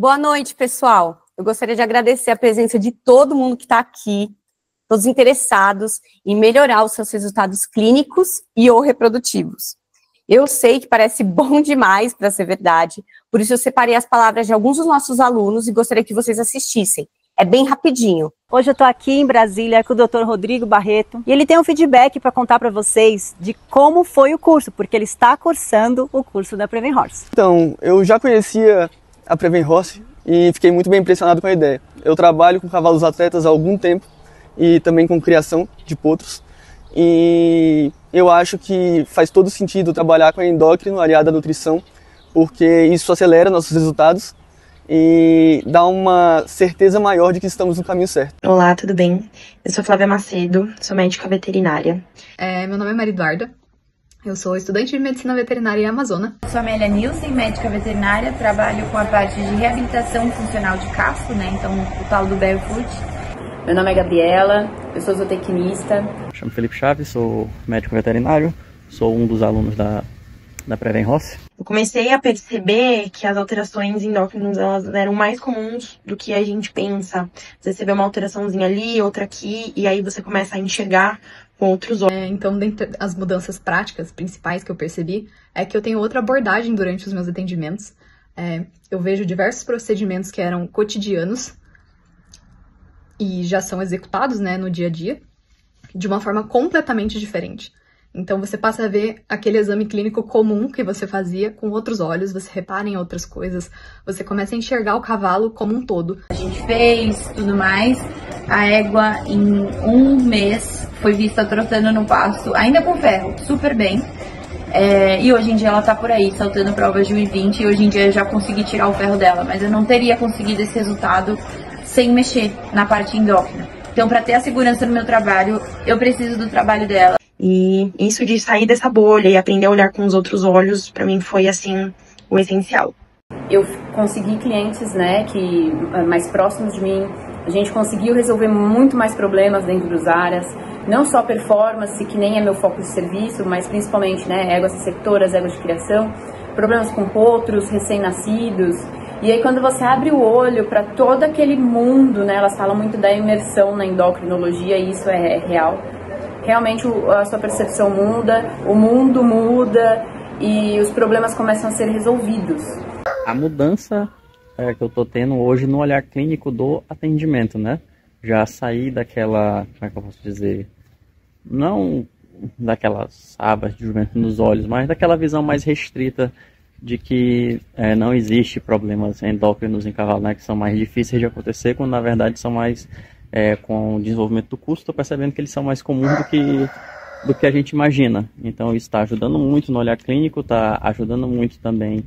Boa noite, pessoal. Eu gostaria de agradecer a presença de todo mundo que está aqui, todos interessados em melhorar os seus resultados clínicos e ou reprodutivos. Eu sei que parece bom demais para ser verdade, por isso eu separei as palavras de alguns dos nossos alunos e gostaria que vocês assistissem. É bem rapidinho. Hoje eu estou aqui em Brasília com o Dr. Rodrigo Barreto e ele tem um feedback para contar para vocês de como foi o curso, porque ele está cursando o curso da Preven Horse. Então, eu já conhecia a Preven Horse e fiquei muito bem impressionado com a ideia. Eu trabalho com cavalos atletas há algum tempo e também com criação de potros. E eu acho que faz todo sentido trabalhar com a endócrino aliada à nutrição, porque isso acelera nossos resultados e dá uma certeza maior de que estamos no caminho certo. Olá, tudo bem? Eu sou Flávia Macedo, sou médica veterinária. Meu nome é Maria Eduarda, eu sou estudante de medicina veterinária em Amazônia. Eu sou Amélia Nilsen, médica veterinária, trabalho com a parte de reabilitação funcional de casco, né? Então o tal do barefoot. Meu nome é Gabriela, eu sou zootecnista. Me chamo Felipe Chaves, sou médico veterinário, sou um dos alunos da Preven Horse. Eu comecei a perceber que as alterações endócrinas elas eram mais comuns do que a gente pensa. Você vê uma alteraçãozinha ali, outra aqui, e aí você começa a enxergar com outros olhos. Então, dentre as mudanças práticas principais que eu percebi, é que eu tenho outra abordagem durante os meus atendimentos. Eu vejo diversos procedimentos que eram cotidianos e já são executados, né, no dia a dia, de uma forma completamente diferente. Então, você passa a ver aquele exame clínico comum que você fazia com outros olhos, você repara em outras coisas, você começa a enxergar o cavalo como um todo. A gente fez tudo mais, a égua em um mês foi vista trotando no pasto, ainda com ferro, super bem. E hoje em dia ela tá por aí, saltando provas de 1,20 e hoje em dia eu já consegui tirar o ferro dela, mas eu não teria conseguido esse resultado sem mexer na parte endócrina. Então, para ter a segurança no meu trabalho, eu preciso do trabalho dela. E isso de sair dessa bolha e aprender a olhar com os outros olhos, para mim foi, assim, o essencial. Eu consegui clientes, né, que mais próximos de mim. A gente conseguiu resolver muito mais problemas dentro dos áreas. Não só performance, que nem é meu foco de serviço, mas principalmente, né, éguas receptoras, éguas de criação, problemas com potros, recém-nascidos. E aí quando você abre o olho para todo aquele mundo, né, elas falam muito da imersão na endocrinologia e isso é real. Realmente a sua percepção muda, o mundo muda e os problemas começam a ser resolvidos. A mudança que eu estou tendo hoje no olhar clínico do atendimento, né? Já saí daquela, como é que eu posso dizer, não daquelas abas de juventude nos olhos, mas daquela visão mais restrita de que não existe problemas endócrinos em cavalo, né? Que são mais difíceis de acontecer, quando na verdade são mais... com o desenvolvimento do curso, estou percebendo que eles são mais comuns do que a gente imagina. Então isso está ajudando muito no olhar clínico, está ajudando muito também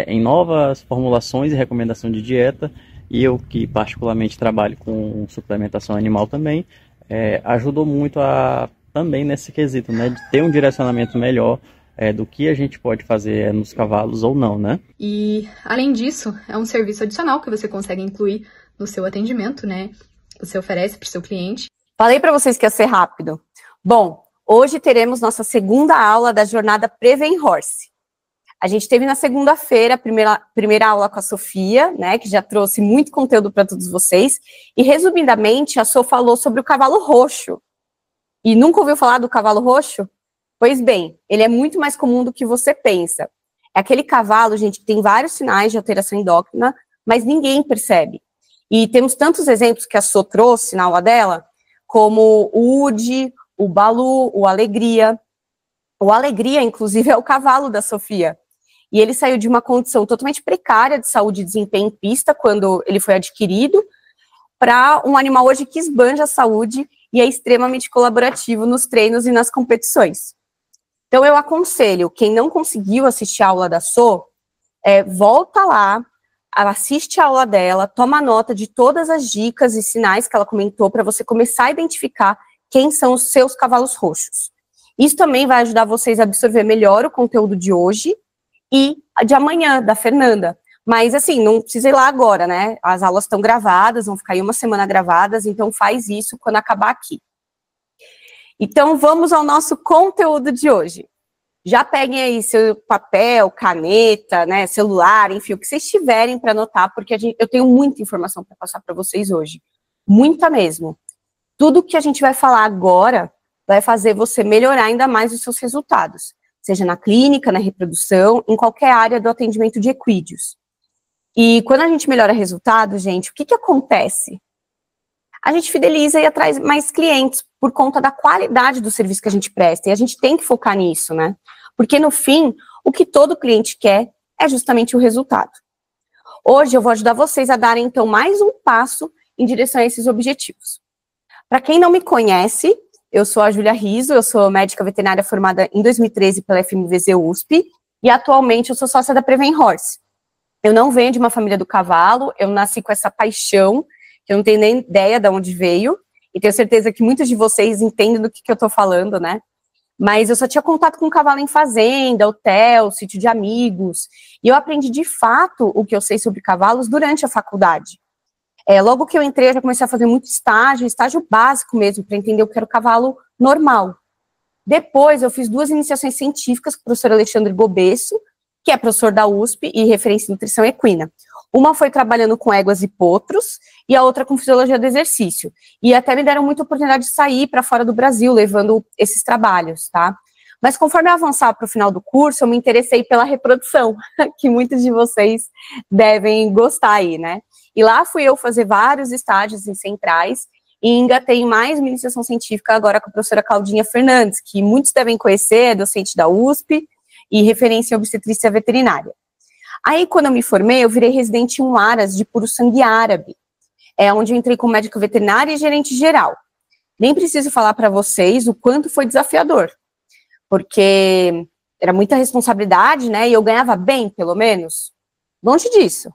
em novas formulações e recomendação de dieta, e eu que particularmente trabalho com suplementação animal também, ajudou muito também nesse quesito, né, de ter um direcionamento melhor do que a gente pode fazer nos cavalos ou não, né? E além disso, é um serviço adicional que você consegue incluir no seu atendimento, né? Você oferece para o seu cliente. Falei para vocês que ia ser rápido. Bom, hoje teremos nossa segunda aula da jornada Preven Horse. A gente teve na segunda-feira a primeira aula com a Sofia, né, que já trouxe muito conteúdo para todos vocês. E, resumidamente, a Sofia falou sobre o cavalo roxo. E nunca ouviu falar do cavalo roxo? Pois bem, ele é muito mais comum do que você pensa. É aquele cavalo, gente, que tem vários sinais de alteração endócrina, mas ninguém percebe. E temos tantos exemplos que a Sô trouxe na aula dela, como o Udi, o Balu, o Alegria. O Alegria, inclusive, é o cavalo da Sofia. E ele saiu de uma condição totalmente precária de saúde e desempenho em pista, quando ele foi adquirido, para um animal hoje que esbanja a saúde e é extremamente colaborativo nos treinos e nas competições. Então, eu aconselho, quem não conseguiu assistir a aula da Sô, volta lá, assiste a aula dela, toma nota de todas as dicas e sinais que ela comentou para você começar a identificar quem são os seus cavalos roxos. Isso também vai ajudar vocês a absorver melhor o conteúdo de hoje e de amanhã, da Fernanda. Mas assim, não precisa ir lá agora, né? As aulas estão gravadas, vão ficar aí uma semana gravadas, então faz isso quando acabar aqui. Então vamos ao nosso conteúdo de hoje. já peguem aí seu papel, caneta, né, celular, enfim, o que vocês tiverem para anotar, porque eu tenho muita informação para passar para vocês hoje. Muita mesmo. Tudo que a gente vai falar agora vai fazer você melhorar ainda mais os seus resultados, seja na clínica, na reprodução, em qualquer área do atendimento de equídeos. E quando a gente melhora resultados, gente, o que acontece? A gente fideliza e atrai mais clientes por conta da qualidade do serviço que a gente presta, e a gente tem que focar nisso, né? Porque no fim, o que todo cliente quer é justamente o resultado. Hoje eu vou ajudar vocês a darem, então, mais um passo em direção a esses objetivos. Para quem não me conhece, eu sou a Júlia Riso, eu sou médica veterinária formada em 2013 pela FMVZ USP, e atualmente eu sou sócia da Preven Horse. Eu não venho de uma família do cavalo, eu nasci com essa paixão, que eu não tenho nem ideia de onde veio, e tenho certeza que muitos de vocês entendem do que eu tô falando, né? Mas eu só tinha contato com cavalo em fazenda, hotel, sítio de amigos, e eu aprendi de fato o que eu sei sobre cavalos durante a faculdade. Logo que eu entrei, eu já comecei a fazer muito estágio básico mesmo, para entender o que era o cavalo normal. Depois, eu fiz 2 iniciações científicas com o professor Alexandre Gobesso, que é professor da USP e referência em nutrição equina. Uma foi trabalhando com éguas e potros, e a outra com fisiologia do exercício. E até me deram muita oportunidade de sair para fora do Brasil, levando esses trabalhos, tá? Mas conforme eu avançava para o final do curso, eu me interessei pela reprodução, que muitos de vocês devem gostar aí, né? E lá fui eu fazer vários estágios em centrais, e engatei mais uma iniciação científica agora com a professora Claudinha Fernandes, que muitos devem conhecer, é docente da USP, e referência em obstetrícia veterinária. Aí, quando eu me formei, eu virei residente em um Aras de puro sangue árabe, onde eu entrei como médico veterinário e gerente geral. Nem preciso falar para vocês o quanto foi desafiador, porque era muita responsabilidade, né, e eu ganhava bem, pelo menos. Longe disso.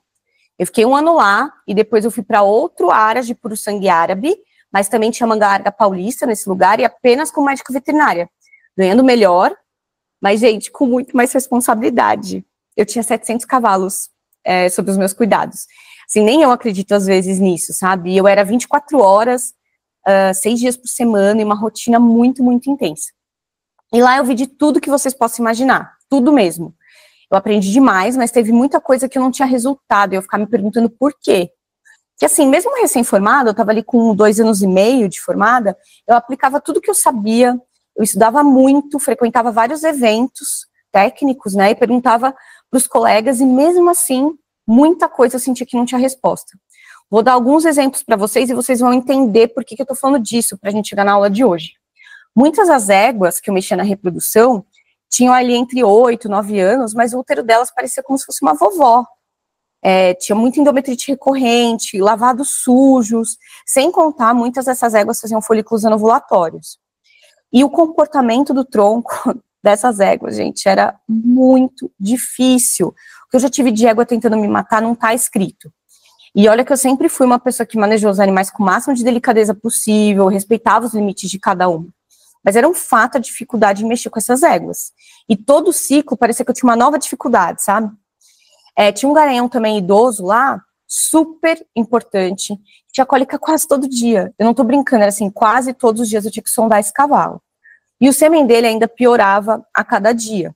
Eu fiquei 1 ano lá, e depois eu fui para outro Aras de puro sangue árabe, mas também tinha manga larga paulista nesse lugar, e apenas como médica veterinária, ganhando melhor, mas, gente, com muito mais responsabilidade. Eu tinha 700 cavalos sob os meus cuidados. Assim, nem eu acredito, às vezes, nisso, sabe? Eu era 24 horas, 6 dias por semana, e uma rotina muito, muito intensa. E lá eu vi de tudo que vocês possam imaginar, tudo mesmo. Eu aprendi demais, mas teve muita coisa que eu não tinha resultado, e eu ficava me perguntando por quê. Que assim, mesmo recém-formada, eu estava ali com 2 anos e meio de formada, eu aplicava tudo que eu sabia, eu estudava muito, frequentava vários eventos técnicos, né, e perguntava para os colegas, e mesmo assim, muita coisa eu sentia que não tinha resposta. Vou dar alguns exemplos para vocês, e vocês vão entender por que eu estou falando disso, para a gente chegar na aula de hoje. Muitas das éguas que eu mexia na reprodução, tinham ali entre 8 e 9 anos, mas o útero delas parecia como se fosse uma vovó. Tinha muita endometrite recorrente, lavados sujos, sem contar, muitas dessas éguas faziam folículos anovulatórios. E o comportamento do tronco dessas éguas, gente, era muito difícil. O que eu já tive de égua tentando me matar não está escrito. E olha que eu sempre fui uma pessoa que manejou os animais com o máximo de delicadeza possível, respeitava os limites de cada um. Mas era um fato a dificuldade de mexer com essas éguas. E todo ciclo parecia que eu tinha uma nova dificuldade, sabe? Tinha um garanhão também idoso lá, super importante, tinha cólica quase todo dia. Eu não tô brincando, era assim, quase todos os dias eu tinha que sondar esse cavalo. E o sêmen dele ainda piorava a cada dia.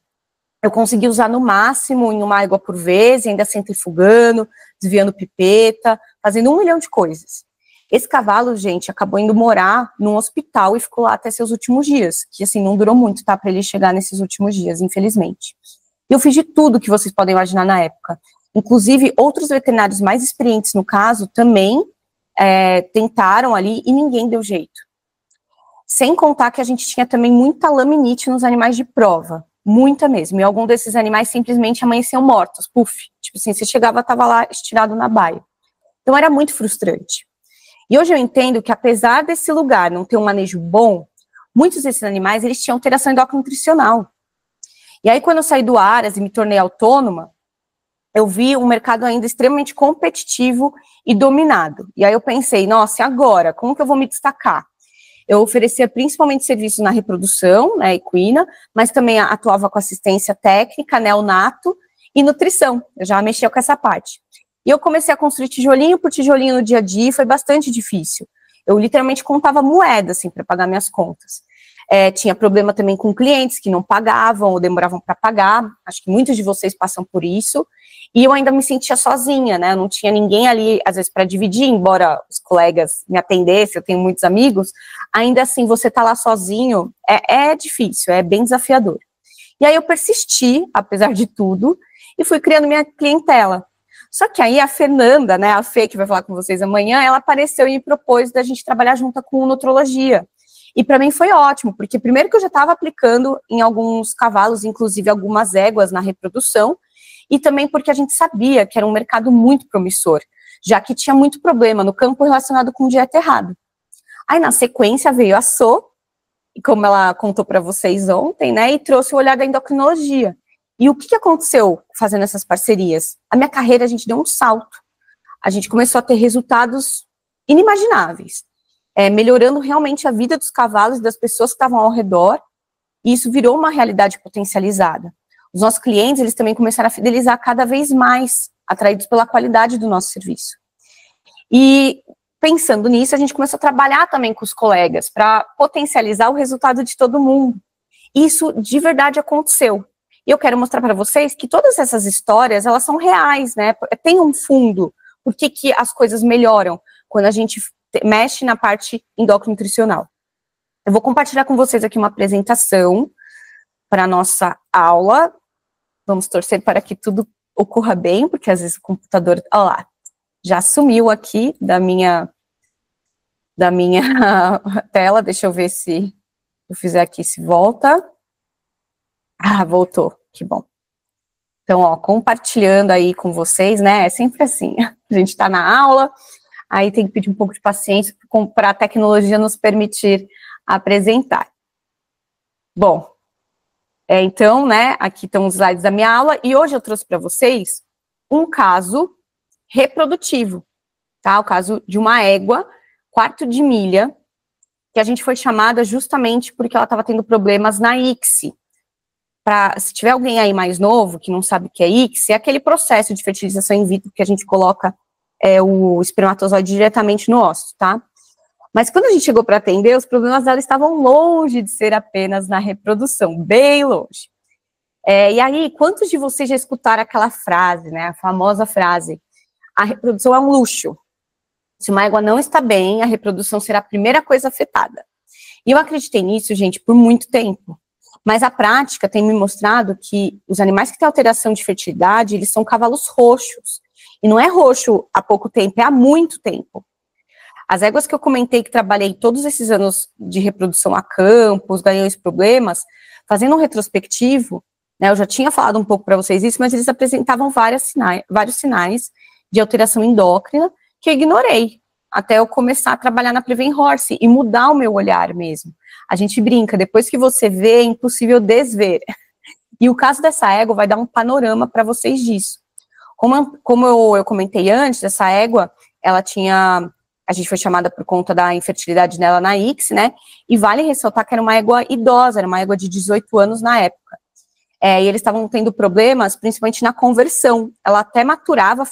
Eu consegui usar no máximo em uma égua por vez, ainda centrifugando, desviando pipeta, fazendo 1 milhão de coisas. Esse cavalo, gente, acabou indo morar num hospital e ficou lá até seus últimos dias, que assim, não durou muito, tá, para ele chegar nesses últimos dias, infelizmente. Eu fiz de tudo que vocês podem imaginar na época. Inclusive, outros veterinários mais experientes no caso também tentaram ali e ninguém deu jeito. Sem contar que a gente tinha também muita laminite nos animais de prova, muita mesmo. E alguns desses animais simplesmente amanheciam mortos, puf. Tipo assim, você chegava, tava lá estirado na baia. Então era muito frustrante. E hoje eu entendo que apesar desse lugar não ter um manejo bom, muitos desses animais, eles tinham alteração endócrino-nutricional. E aí quando eu saí do Aras e me tornei autônoma, eu vi um mercado ainda extremamente competitivo e dominado. E aí eu pensei, nossa, e agora? Como que eu vou me destacar? Eu oferecia principalmente serviços na reprodução, né, equina, mas também atuava com assistência técnica, neonato e nutrição. Eu já mexia com essa parte. E eu comecei a construir tijolinho por tijolinho no dia a dia, e foi bastante difícil. Eu literalmente contava moeda, assim, para pagar minhas contas. Tinha problema também com clientes que não pagavam ou demoravam para pagar, acho que muitos de vocês passam por isso, e eu ainda me sentia sozinha, né, eu não tinha ninguém ali, às vezes, para dividir, embora os colegas me atendessem, eu tenho muitos amigos, ainda assim, você tá lá sozinho, é difícil, é bem desafiador. E aí eu persisti, apesar de tudo, e fui criando minha clientela. Só que aí a Fernanda, né, a Fê, que vai falar com vocês amanhã, ela apareceu e me propôs da gente trabalhar junto com nutrologia. E para mim foi ótimo, porque primeiro que eu já estava aplicando em alguns cavalos, inclusive algumas éguas na reprodução, e também porque a gente sabia que era um mercado muito promissor, já que tinha muito problema no campo relacionado com dieta errada. Aí na sequência veio a So, e como ela contou para vocês ontem, né, e trouxe o olhar da endocrinologia. E o que aconteceu fazendo essas parcerias? A minha carreira, a gente deu um salto. A gente começou a ter resultados inimagináveis. Melhorando realmente a vida dos cavalos e das pessoas que estavam ao redor, e isso virou uma realidade potencializada. Os nossos clientes, eles também começaram a fidelizar cada vez mais, atraídos pela qualidade do nosso serviço. E pensando nisso, a gente começou a trabalhar também com os colegas, para potencializar o resultado de todo mundo. Isso de verdade aconteceu. E eu quero mostrar para vocês que todas essas histórias, elas são reais, né? Tem um fundo, por que as coisas melhoram quando a gente mexe na parte endócrino-nutricional. Eu vou compartilhar com vocês aqui uma apresentação para a nossa aula. Vamos torcer para que tudo ocorra bem, porque às vezes o computador, olha lá, já sumiu aqui da minha tela. Deixa eu ver se eu fizer aqui, se volta. Ah, voltou, que bom. Então, ó, compartilhando aí com vocês, né, é sempre assim, a gente tá na aula, aí tem que pedir um pouco de paciência para a tecnologia nos permitir apresentar. Bom, então, né, aqui estão os slides da minha aula, e hoje eu trouxe para vocês um caso reprodutivo, tá? O caso de uma égua, quarto de milha, que a gente foi chamada justamente porque ela estava tendo problemas na ICSI. Se tiver alguém aí mais novo, que não sabe o que é ICSI, é aquele processo de fertilização in vitro que a gente coloca o espermatozoide diretamente no ósseo, tá? Mas quando a gente chegou para atender, os problemas dela estavam longe de ser apenas na reprodução, bem longe. E aí, quantos de vocês já escutaram aquela frase, né, a famosa frase, a reprodução é um luxo. Se uma égua não está bem, a reprodução será a primeira coisa afetada. E eu acreditei nisso, gente, por muito tempo. Mas a prática tem me mostrado que os animais que têm alteração de fertilidade, eles são cavalos roxos. E não é roxo há pouco tempo, é há muito tempo. As éguas que eu comentei que trabalhei todos esses anos de reprodução a campo, os ganhões problemas, fazendo um retrospectivo, né, eu já tinha falado um pouco para vocês isso, mas eles apresentavam vários sinais de alteração endócrina que eu ignorei, até eu começar a trabalhar na Prevent Horse e mudar o meu olhar mesmo. A gente brinca, depois que você vê, é impossível desver. E o caso dessa égua vai dar um panorama para vocês disso. Como eu comentei antes, essa égua, a gente foi chamada por conta da infertilidade dela na ICSI, né? E vale ressaltar que era uma égua idosa, era uma égua de 18 anos na época. E eles estavam tendo problemas, principalmente na conversão. Ela até maturava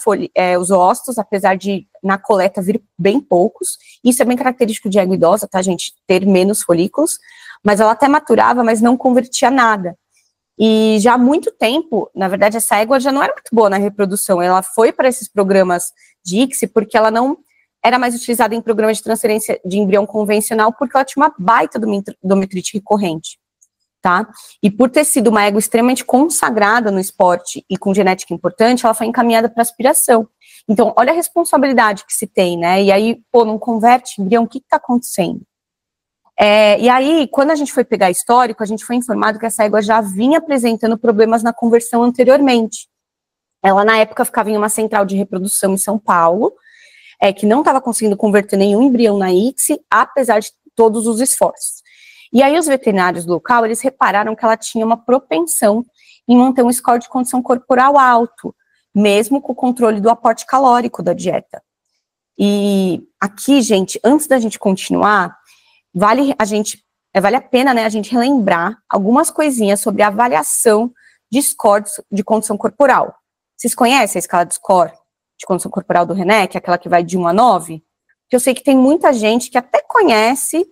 os ócitos, apesar de na coleta vir bem poucos. Isso é bem característico de égua idosa, tá, gente? Ter menos folículos. Mas ela até maturava, mas não convertia nada. E já há muito tempo, na verdade, essa égua já não era muito boa na reprodução. Ela foi para esses programas de ICSI porque ela não era mais utilizada em programas de transferência de embrião convencional porque ela tinha uma baita dometrite recorrente. Tá? E por ter sido uma égua extremamente consagrada no esporte e com genética importante, ela foi encaminhada para aspiração. Então, olha a responsabilidade que se tem, né? E aí, pô, não converte embrião, o que está acontecendo? E aí, quando a gente foi pegar histórico, a gente foi informado que essa égua já vinha apresentando problemas na conversão anteriormente. Ela, na época, ficava em uma central de reprodução em São Paulo, que não estava conseguindo converter nenhum embrião na ICSI, apesar de todos os esforços. E aí os veterinários do local, eles repararam que ela tinha uma propensão em manter um score de condição corporal alto, mesmo com o controle do aporte calórico da dieta. E aqui, gente, antes da gente continuar, vale a pena, né, a gente relembrar algumas coisinhas sobre a avaliação de score de condição corporal. Vocês conhecem a escala de score de condição corporal do RENEC, aquela que vai de 1 a 9? Porque eu sei que tem muita gente que até conhece,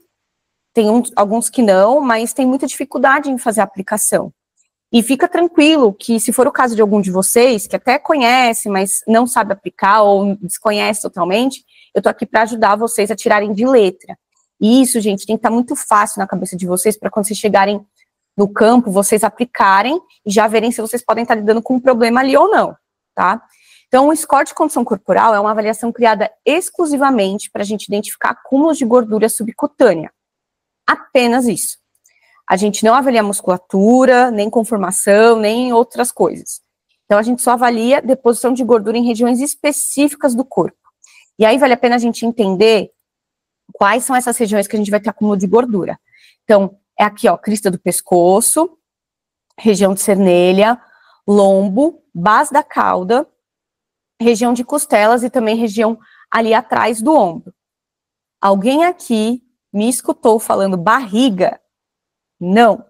tem alguns que não, mas tem muita dificuldade em fazer a aplicação. E fica tranquilo que, se for o caso de algum de vocês, que até conhece, mas não sabe aplicar ou desconhece totalmente, eu tô aqui para ajudar vocês a tirarem de letra. E isso, gente, tem que estar muito fácil na cabeça de vocês, para quando vocês chegarem no campo, vocês aplicarem e já verem se vocês podem estar lidando com um problema ali ou não, tá? Então, o score de condição corporal é uma avaliação criada exclusivamente para a gente identificar acúmulos de gordura subcutânea. Apenas isso. A gente não avalia musculatura, nem conformação, nem outras coisas. Então, a gente só avalia deposição de gordura em regiões específicas do corpo. E aí, vale a pena a gente entender quais são essas regiões que a gente vai ter acúmulo de gordura. Então, é aqui, ó, crista do pescoço, região de cernelha, lombo, base da cauda, região de costelas e também região ali atrás do ombro. Alguém aqui me escutou falando barriga? Não.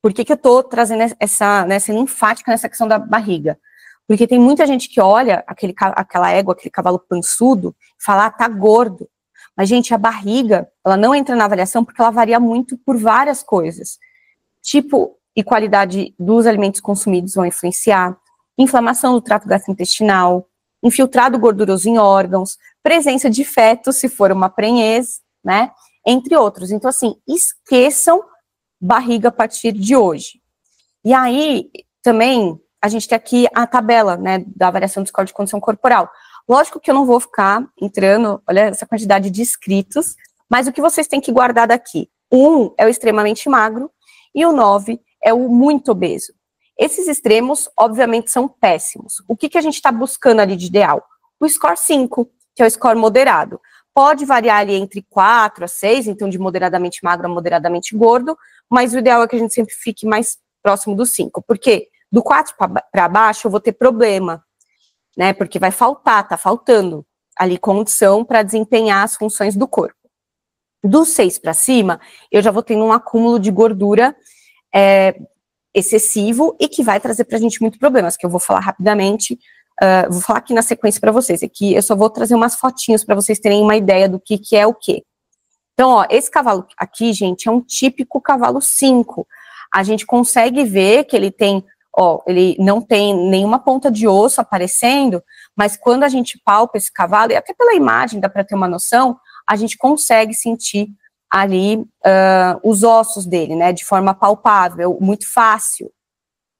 Por que eu tô trazendo essa linfática nessa questão da barriga? Porque tem muita gente que olha aquela égua, aquele cavalo pançudo, e fala, tá gordo. Mas, gente, a barriga, ela não entra na avaliação porque ela varia muito por várias coisas. Tipo e qualidade dos alimentos consumidos vão influenciar, inflamação do trato gastrointestinal, infiltrado gorduroso em órgãos, presença de feto, se for uma prenhez, né? Entre outros. Então, assim, esqueçam barriga a partir de hoje. E aí, também, a gente tem aqui a tabela, né, da avaliação do score de condição corporal. Lógico que eu não vou ficar entrando, olha essa quantidade de inscritos, mas o que vocês têm que guardar daqui? O 1 é o extremamente magro e o 9 é o muito obeso. Esses extremos, obviamente, são péssimos. O que a gente está buscando ali de ideal? O score 5, que é o score moderado. Pode variar ali entre 4 a 6, então de moderadamente magro a moderadamente gordo, mas o ideal é que a gente sempre fique mais próximo do 5, porque do 4 para baixo eu vou ter problema, né, porque vai faltar, tá faltando ali condição para desempenhar as funções do corpo. Do 6 para cima, eu já vou tendo um acúmulo de gordura excessivo e que vai trazer pra gente muitos problemas, que eu vou falar rapidamente, vou falar aqui na sequência para vocês, aqui eu só vou trazer umas fotinhos para vocês terem uma ideia do que é o quê. Então, ó, esse cavalo aqui, gente, é um típico cavalo 5. A gente consegue ver que ele tem, ó, ele não tem nenhuma ponta de osso aparecendo, mas quando a gente palpa esse cavalo, e até pela imagem dá para ter uma noção, a gente consegue sentir ali os ossos dele, né, de forma palpável, muito fácil.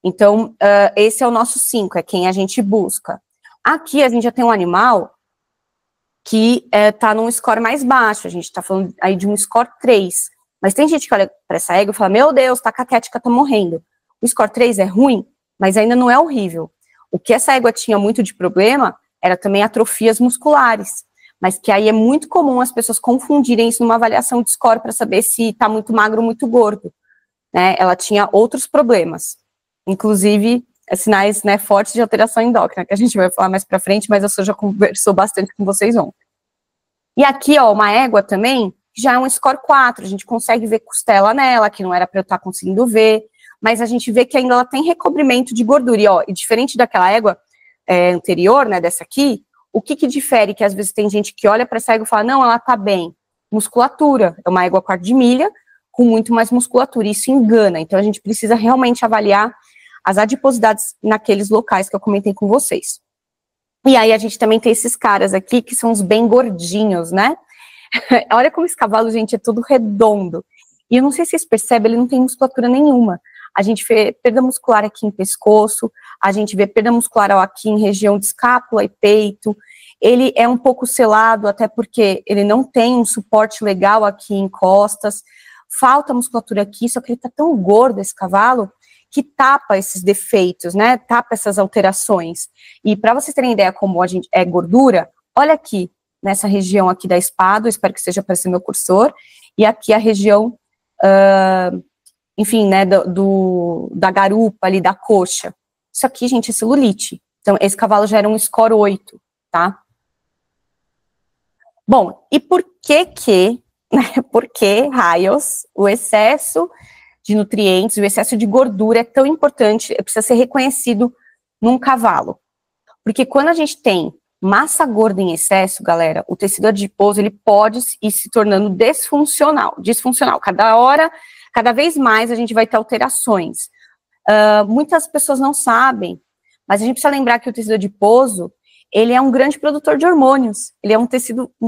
Então, esse é o nosso 5, é quem a gente busca. Aqui a gente já tem um animal que tá num score mais baixo, a gente tá falando aí de um score 3, mas tem gente que olha para essa égua e fala, meu Deus, tá caquética, tá morrendo. O score 3 é ruim, mas ainda não é horrível. O que essa égua tinha muito de problema era também atrofias musculares, mas que aí é muito comum as pessoas confundirem isso numa avaliação de score para saber se tá muito magro ou muito gordo, né? Ela tinha outros problemas, inclusive sinais, né, fortes de alteração endócrina, que a gente vai falar mais pra frente, mas eu já conversou bastante com vocês ontem. E aqui, ó, uma égua também, já é um score 4, a gente consegue ver costela nela, que não era pra eu estar conseguindo ver, mas a gente vê que ainda ela tem recobrimento de gordura, e ó, e diferente daquela égua anterior, né, dessa aqui, o que difere, que às vezes tem gente que olha pra essa égua e fala, não, ela tá bem, musculatura, é uma égua quarto de milha, com muito mais musculatura, isso engana, então a gente precisa realmente avaliar as adiposidades naqueles locais que eu comentei com vocês. E aí a gente também tem esses caras aqui, que são os bem gordinhos, né? Olha como esse cavalo, gente, é todo redondo. E eu não sei se vocês percebem, ele não tem musculatura nenhuma. A gente vê perda muscular aqui em pescoço, a gente vê perda muscular aqui em região de escápula e peito. Ele é um pouco selado, até porque ele não tem um suporte legal aqui em costas. Falta musculatura aqui, só que ele tá tão gordo, esse cavalo, que tapa esses defeitos, né, tapa essas alterações. E para vocês terem ideia como a gente é gordura, olha aqui, nessa região aqui da espádua, espero que esteja aparecendo meu cursor, e aqui a região, enfim, né, da garupa ali, da coxa. Isso aqui, gente, é celulite. Então, esse cavalo já era um score 8, tá? Bom, e por que, raios, o excesso de nutrientes, o excesso de gordura é tão importante, precisa ser reconhecido num cavalo. Porque quando a gente tem Massa gorda em excesso, galera, o tecido adiposo, ele pode ir se tornando disfuncional. Cada vez mais a gente vai ter alterações. Muitas pessoas não sabem, mas a gente precisa lembrar que o tecido adiposo, ele é um grande produtor de hormônios, ele é um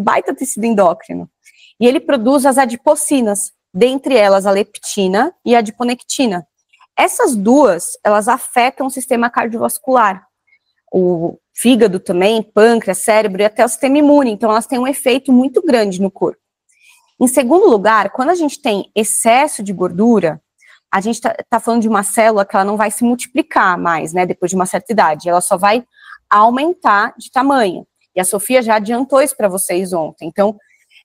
baita tecido endócrino, e ele produz as adipocinas, dentre elas a leptina e a adiponectina. Essas duas, elas afetam o sistema cardiovascular, o fígado também, pâncreas, cérebro e até o sistema imune, então elas têm um efeito muito grande no corpo. Em segundo lugar, quando a gente tem excesso de gordura, a gente tá falando de uma célula que ela não vai se multiplicar mais, né, depois de uma certa idade, ela só vai aumentar de tamanho. E a Sofia já adiantou isso para vocês ontem. Então,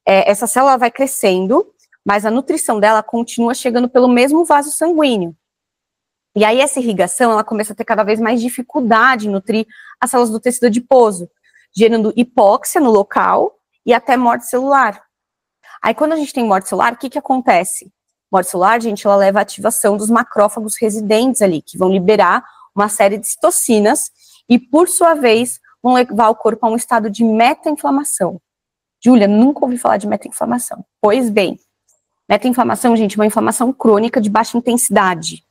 essa célula vai crescendo, mas a nutrição dela continua chegando pelo mesmo vaso sanguíneo. E aí essa irrigação, ela começa a ter cada vez mais dificuldade em nutrir as células do tecido adiposo, gerando hipóxia no local e até morte celular. Aí quando a gente tem morte celular, o que acontece? Morte celular, gente, ela leva à ativação dos macrófagos residentes ali, que vão liberar uma série de citocinas e, por sua vez, vão levar o corpo a um estado de meta-inflamação. Júlia, nunca ouvi falar de meta-inflamação. Pois bem, meta-inflamação, gente, é uma inflamação crônica de baixa intensidade.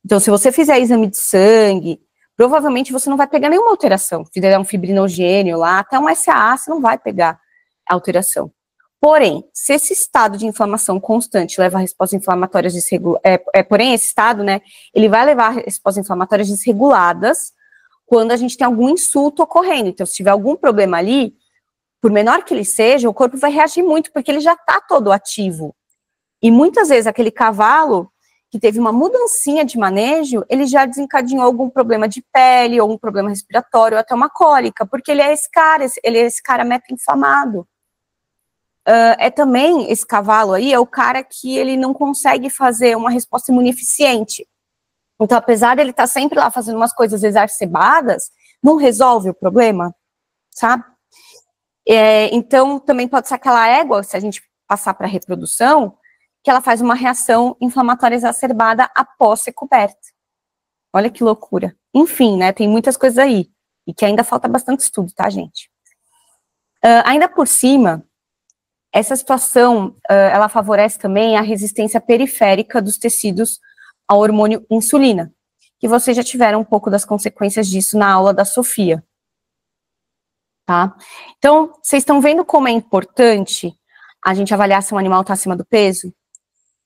Então, se você fizer exame de sangue, provavelmente você não vai pegar nenhuma alteração. Se fizer um fibrinogênio lá, até um SAA, você não vai pegar alteração. Porém, se esse estado de inflamação constante leva a respostas inflamatórias desreguladas, porém, esse estado, né, ele vai levar a respostas inflamatórias desreguladas quando a gente tem algum insulto ocorrendo. Então, se tiver algum problema ali, por menor que ele seja, o corpo vai reagir muito, porque ele já está todo ativo. E muitas vezes aquele cavalo que teve uma mudancinha de manejo, ele já desencadeou algum problema de pele, ou um problema respiratório, ou até uma cólica, porque ele é esse cara meta-inflamado. Também, esse cavalo aí, é o cara que ele não consegue fazer uma resposta imunodeficiente. Então, apesar dele estar sempre lá fazendo umas coisas exacerbadas, não resolve o problema, sabe? Então, também pode ser aquela égua, se a gente passar para a reprodução, que ela faz uma reação inflamatória exacerbada após ser coberta. Olha que loucura. Enfim, né, tem muitas coisas aí, e que ainda falta bastante estudo, tá, gente? Ainda por cima, essa situação, ela favorece também a resistência periférica dos tecidos ao hormônio insulina, que vocês já tiveram um pouco das consequências disso na aula da Sofia. Tá? Então, vocês estão vendo como é importante a gente avaliar se um animal está acima do peso?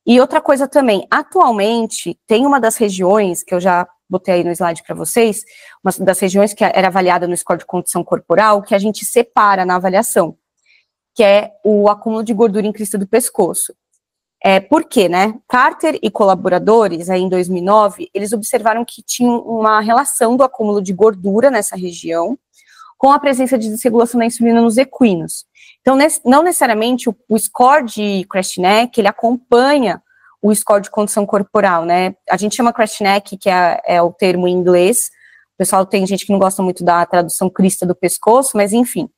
E outra coisa também, atualmente, tem uma das regiões, que eu já botei aí no slide para vocês, uma das regiões que era avaliada no score de condição corporal, que a gente separa na avaliação, que é o acúmulo de gordura em crista do pescoço. Por quê, né? Carter e colaboradores, aí em 2009, eles observaram que tinha uma relação do acúmulo de gordura nessa região com a presença de desregulação da insulina nos equinos. Então, não necessariamente o score de Crashneck, ele acompanha o score de condição corporal, né? A gente chama Crashneck, que é o termo em inglês. O pessoal, tem gente que não gosta muito da tradução crista do pescoço, mas enfim.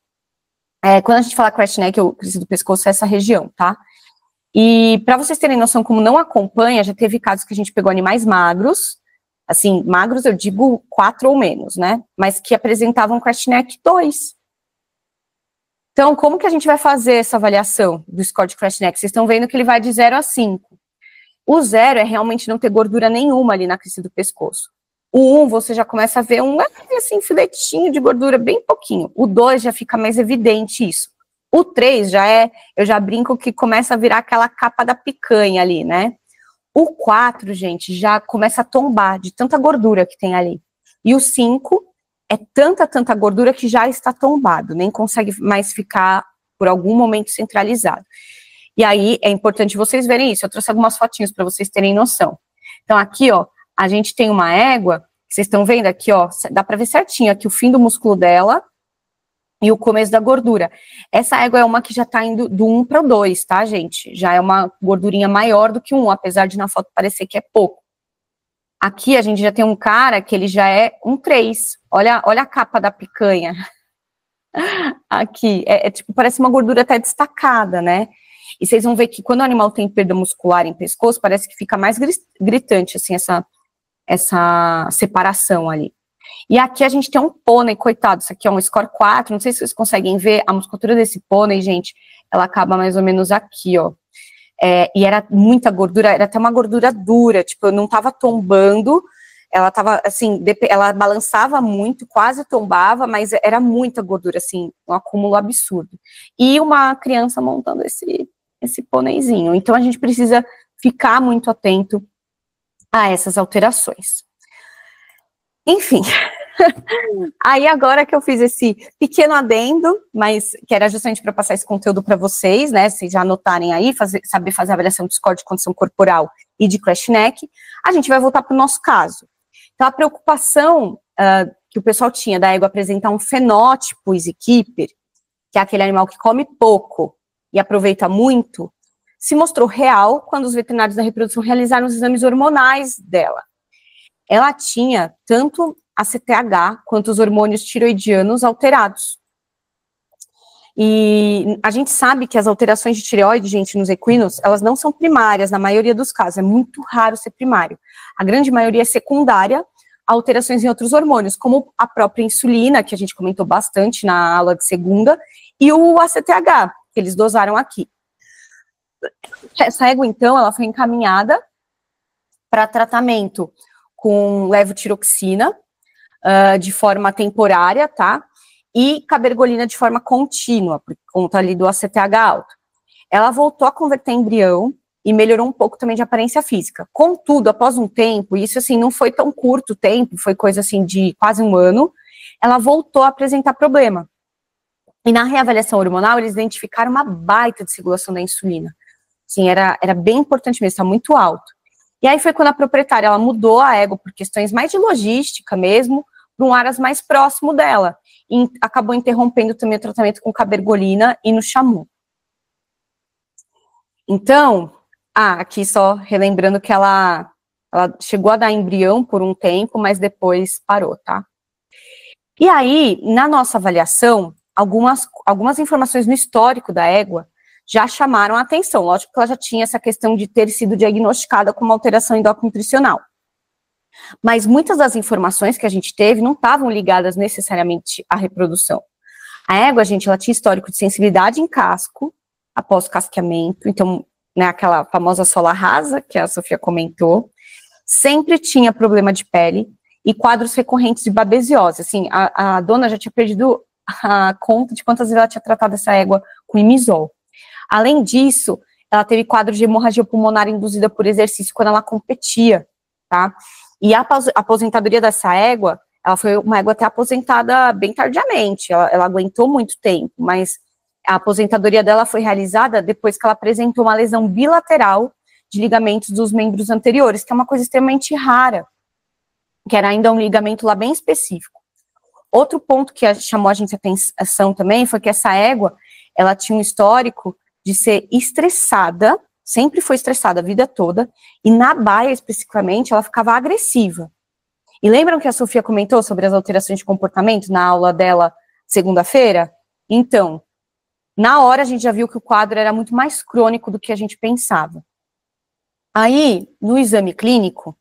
Quando a gente fala Crashneck ou crista do pescoço, é essa região, tá? E para vocês terem noção como não acompanha, já teve casos que a gente pegou animais magros, assim, magros eu digo 4 ou menos, né? Mas que apresentavam Crashneck 2. Então, como que a gente vai fazer essa avaliação do score de Crashneck? Vocês estão vendo que ele vai de 0 a 5. O 0 é realmente não ter gordura nenhuma ali na crista do pescoço. O 1, você já começa a ver um, assim, filetinho de gordura, bem pouquinho. O 2 já fica mais evidente isso. O 3 eu já brinco que começa a virar aquela capa da picanha ali, né? O 4, gente, já começa a tombar de tanta gordura que tem ali. E o 5 é tanta gordura que já está tombado, nem consegue mais ficar por algum momento centralizado. E aí é importante vocês verem isso. Eu trouxe algumas fotinhos para vocês terem noção. Então aqui, ó, a gente tem uma égua, vocês estão vendo aqui, ó, dá para ver certinho aqui o fim do músculo dela e o começo da gordura. Essa égua é uma que já tá indo do 1 para o 2, tá, gente? Já é uma gordurinha maior do que 1, apesar de na foto parecer que é pouco. Aqui a gente já tem um cara que ele já é um 3. Olha a capa da picanha. Aqui, tipo, parece uma gordura até destacada, né? E vocês vão ver que quando o animal tem perda muscular em pescoço, parece que fica mais gritante, assim, essa separação ali. E aqui a gente tem um pônei, coitado, isso aqui é um score 4, não sei se vocês conseguem ver, a musculatura desse pônei, gente, ela acaba mais ou menos aqui, ó. E era muita gordura, era até uma gordura dura, tipo, eu não tava tombando, ela tava, assim, ela balançava muito, quase tombava, mas era muita gordura, assim, um acúmulo absurdo. E uma criança montando esse pôneizinho. Então, a gente precisa ficar muito atento a essas alterações. Enfim, aí agora que eu fiz esse pequeno adendo, mas que era justamente para passar esse conteúdo para vocês, né, vocês já anotarem aí, saber fazer a avaliação de score de condição corporal e de crash neck, a gente vai voltar para o nosso caso. Então, a preocupação que o pessoal tinha da égua apresentar um fenótipo easy keeper, que é aquele animal que come pouco e aproveita muito, se mostrou real quando os veterinários da reprodução realizaram os exames hormonais dela. Ela tinha tanto a CTH quanto os hormônios tiroidianos alterados. E a gente sabe que as alterações de tireoide, gente, nos equinos, elas não são primárias na maioria dos casos, é muito raro ser primário. A grande maioria é secundária a alterações em outros hormônios, como a própria insulina, que a gente comentou bastante na aula de segunda, e o ACTH, que eles dosaram aqui. Essa égua, então, ela foi encaminhada para tratamento com levotiroxina, de forma temporária, tá? E cabergolina de forma contínua, por conta ali do ACTH alto. Ela voltou a converter em embrião e melhorou um pouco também de aparência física. Contudo, após um tempo, e isso assim, não foi tão curto tempo, foi coisa assim de quase um ano, ela voltou a apresentar problema. E na reavaliação hormonal, eles identificaram uma baita desregulação da insulina. Assim, era bem importante mesmo, está muito alto. E aí foi quando a proprietária, ela mudou a égua por questões mais de logística mesmo, para um aras mais próximo dela. E acabou interrompendo também o tratamento com cabergolina e no chamu. Então, aqui só relembrando que ela chegou a dar embrião por um tempo, mas depois parou, tá? E aí, na nossa avaliação, algumas informações no histórico da égua já chamaram a atenção. Lógico que ela já tinha essa questão de ter sido diagnosticada com uma alteração endócrino-nutricional. Mas muitas das informações que a gente teve não estavam ligadas necessariamente à reprodução. A égua, gente, ela tinha histórico de sensibilidade em casco, após casqueamento, então, né, aquela famosa sola rasa, que a Sofia comentou, sempre tinha problema de pele e quadros recorrentes de babesiose. Assim, a dona já tinha perdido a conta de quantas vezes ela tinha tratado essa égua com imisol. Além disso, ela teve quadro de hemorragia pulmonar induzida por exercício quando ela competia, tá? E a aposentadoria dessa égua, ela foi uma égua até aposentada bem tardiamente, ela aguentou muito tempo, mas a aposentadoria dela foi realizada depois que ela apresentou uma lesão bilateral de ligamentos dos membros anteriores, que é uma coisa extremamente rara, que era ainda um ligamento lá bem específico. Outro ponto que chamou a gente a atenção também foi que essa égua, ela tinha um histórico de ser estressada, sempre foi estressada a vida toda, e na baia, especificamente, ela ficava agressiva. E lembram que a Sofia comentou sobre as alterações de comportamento na aula dela segunda-feira? Então, na hora a gente já viu que o quadro era muito mais crônico do que a gente pensava. Aí, no exame clínico,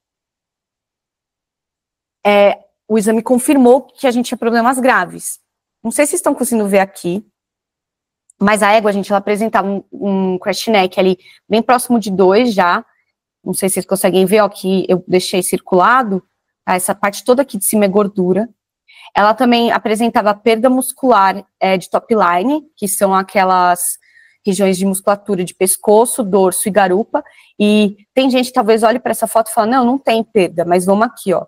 o exame confirmou que a gente tinha problemas graves. Não sei se vocês estão conseguindo ver aqui, mas a égua, gente, ela apresentava um crash neck ali, bem próximo de 2 já. Não sei se vocês conseguem ver, ó, que eu deixei circulado. Tá? Essa parte toda aqui de cima é gordura. Ela também apresentava perda muscular de top line, que são aquelas regiões de musculatura de pescoço, dorso e garupa. E tem gente que talvez olhe para essa foto e fala, não tem perda, mas vamos aqui, ó.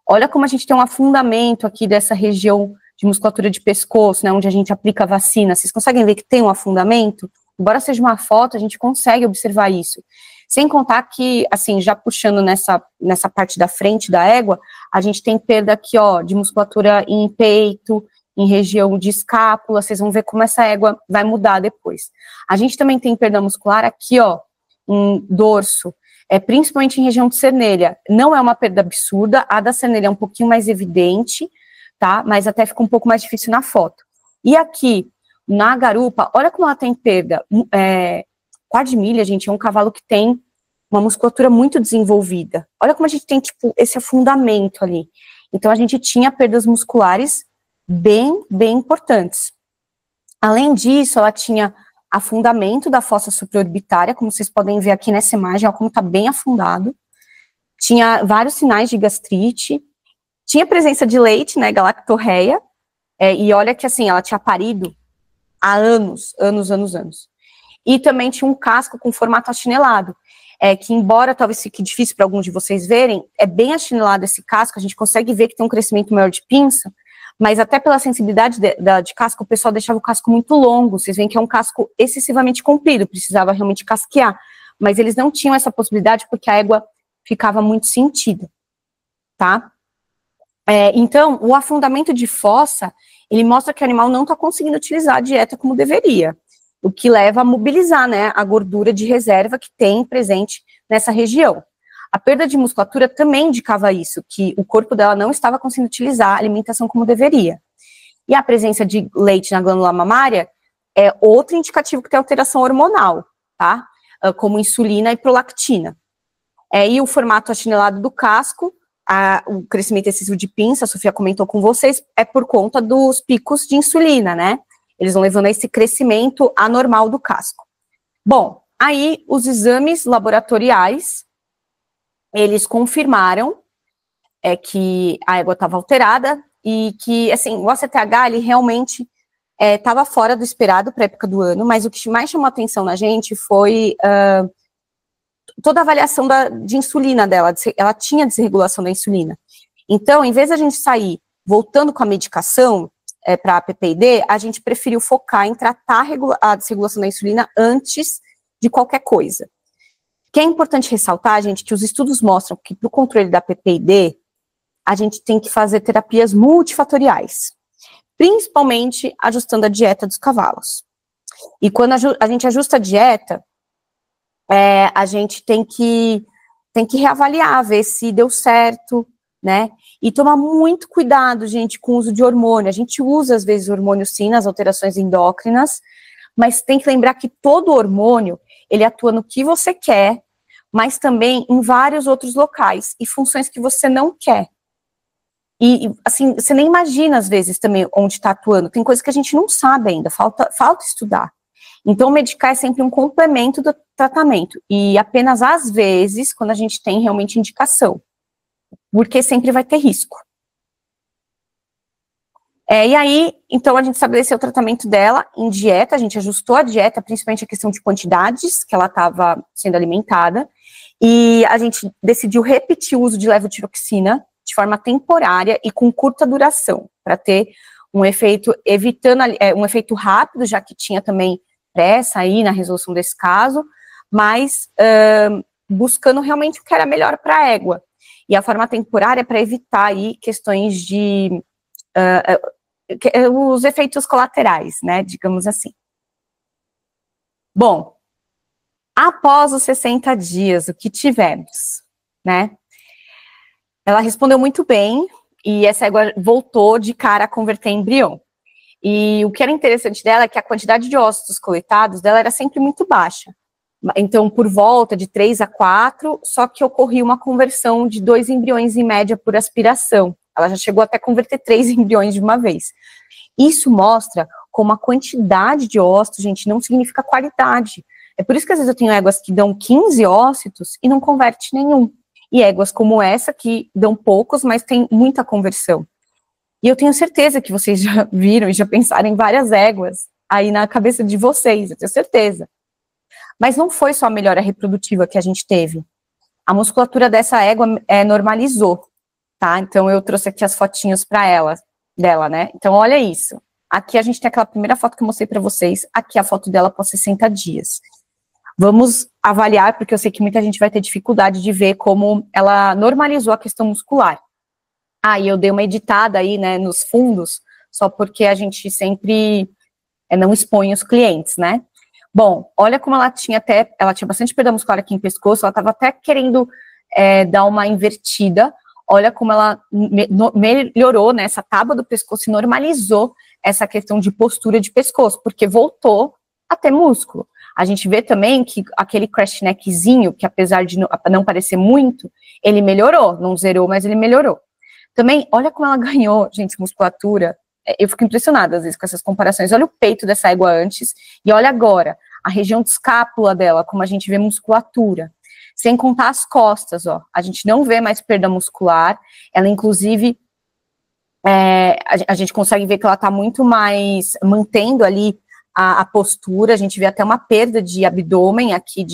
Olha como a gente tem um afundamento aqui dessa região de musculatura de pescoço, né, onde a gente aplica a vacina. Vocês conseguem ver que tem um afundamento? Embora seja uma foto, a gente consegue observar isso. Sem contar que, assim, já puxando nessa parte da frente da égua, a gente tem perda aqui, ó, de musculatura em peito, em região de escápula. Vocês vão ver como essa égua vai mudar depois. A gente também tem perda muscular aqui, ó, em dorso, principalmente em região de cernelha. Não é uma perda absurda, a da cernelha é um pouquinho mais evidente, tá? Mas até fica um pouco mais difícil na foto. E aqui, na garupa, olha como ela tem perda. Quadrimilha, gente, é um cavalo que tem uma musculatura muito desenvolvida. Olha como a gente tem, tipo, esse afundamento ali. Então, a gente tinha perdas musculares bem importantes. Além disso, ela tinha afundamento da fossa supraorbitária, como vocês podem ver aqui nessa imagem, ó, como está bem afundado. Tinha vários sinais de gastrite, tinha presença de leite, né, galactorreia, e olha que assim, ela tinha parido há anos. E também tinha um casco com formato achinelado, que embora talvez fique difícil para alguns de vocês verem, é bem achinelado esse casco, a gente consegue ver que tem um crescimento maior de pinça, mas até pela sensibilidade de casco, o pessoal deixava o casco muito longo, vocês veem que é um casco excessivamente comprido, precisava realmente casquear, mas eles não tinham essa possibilidade porque a égua ficava muito sentida, tá? Então, o afundamento de fossa, ele mostra que o animal não está conseguindo utilizar a dieta como deveria, o que leva a mobilizar, né, a gordura de reserva que tem presente nessa região. A perda de musculatura também indicava isso, que o corpo dela não estava conseguindo utilizar a alimentação como deveria. E a presença de leite na glândula mamária é outro indicativo que tem alteração hormonal, tá? Como insulina e prolactina. E o formato achinelado do casco, o crescimento excessivo de pinça, a Sofia comentou com vocês, é por conta dos picos de insulina, né? Eles vão levando a esse crescimento anormal do casco. Bom, aí os exames laboratoriais, eles confirmaram que a égua estava alterada e que, assim, o ACTH, ele realmente estava fora do esperado para a época do ano, mas o que mais chamou a atenção na gente foi toda a avaliação de insulina dela. Ela tinha desregulação da insulina. Então, em vez da gente sair voltando com a medicação para a PPID, a gente preferiu focar em tratar a desregulação da insulina antes de qualquer coisa. Que é importante ressaltar, gente, que os estudos mostram que para o controle da PPID, a gente tem que fazer terapias multifatoriais, principalmente ajustando a dieta dos cavalos. E quando a gente ajusta a dieta, a gente tem que reavaliar, ver se deu certo, né? E tomar muito cuidado, gente, com o uso de hormônio. A gente usa, às vezes, hormônio sim nas alterações endócrinas, mas tem que lembrar que todo hormônio, ele atua no que você quer, mas também em vários outros locais e funções que você não quer. E, assim, você nem imagina, às vezes, também onde está atuando. Tem coisas que a gente não sabe ainda, falta estudar. Então, medicar é sempre um complemento do tratamento. E apenas às vezes, quando a gente tem realmente indicação. Porque sempre vai ter risco. E aí, então, a gente estabeleceu o tratamento dela em dieta, a gente ajustou a dieta, principalmente a questão de quantidades que ela estava sendo alimentada, e a gente decidiu repetir o uso de levotiroxina de forma temporária e com curta duração, para ter um efeito, evitando um efeito rápido, já que tinha também pressa aí na resolução desse caso, mas buscando realmente o que era melhor para a égua. E a forma temporária é para evitar aí questões de os efeitos colaterais, né, digamos assim. Bom, após os 60 dias, o que tivemos, né? Ela respondeu muito bem, e essa égua voltou de cara a converter em embrião. E o que era interessante dela é que a quantidade de ócitos coletados dela era sempre muito baixa. Então, por volta de 3 a 4, só que ocorria uma conversão de 2 embriões em média por aspiração. Ela já chegou até a converter 3 embriões de uma vez. Isso mostra como a quantidade de ócitos, gente, não significa qualidade. É por isso que às vezes eu tenho éguas que dão 15 ócitos e não converte nenhum. E éguas como essa que dão poucos, mas tem muita conversão. E eu tenho certeza que vocês já viram e já pensaram em várias éguas aí na cabeça de vocês, eu tenho certeza. Mas não foi só a melhora reprodutiva que a gente teve. A musculatura dessa égua normalizou, tá? Então eu trouxe aqui as fotinhos dela, né? Então olha isso. Aqui a gente tem aquela primeira foto que eu mostrei para vocês, aqui a foto dela após 60 dias. Vamos avaliar, porque eu sei que muita gente vai ter dificuldade de ver como ela normalizou a questão muscular. E eu dei uma editada aí, né, nos fundos, só porque a gente sempre não expõe os clientes, né? Bom, olha como ela tinha bastante perda muscular aqui em pescoço, ela estava até querendo dar uma invertida. Olha como ela melhorou, né, essa tábua do pescoço e normalizou essa questão de postura de pescoço, porque voltou a ter músculo. A gente vê também que aquele crash neckzinho, que apesar de não parecer muito, ele melhorou, não zerou, mas ele melhorou. Também, olha como ela ganhou, gente, musculatura. Eu fico impressionada, às vezes, com essas comparações. Olha o peito dessa égua antes, e olha agora, a região de escápula dela, como a gente vê musculatura. Sem contar as costas, ó. A gente não vê mais perda muscular. Ela, inclusive, a gente consegue ver que ela tá muito mais mantendo ali a postura. A gente vê até uma perda de abdômen aqui,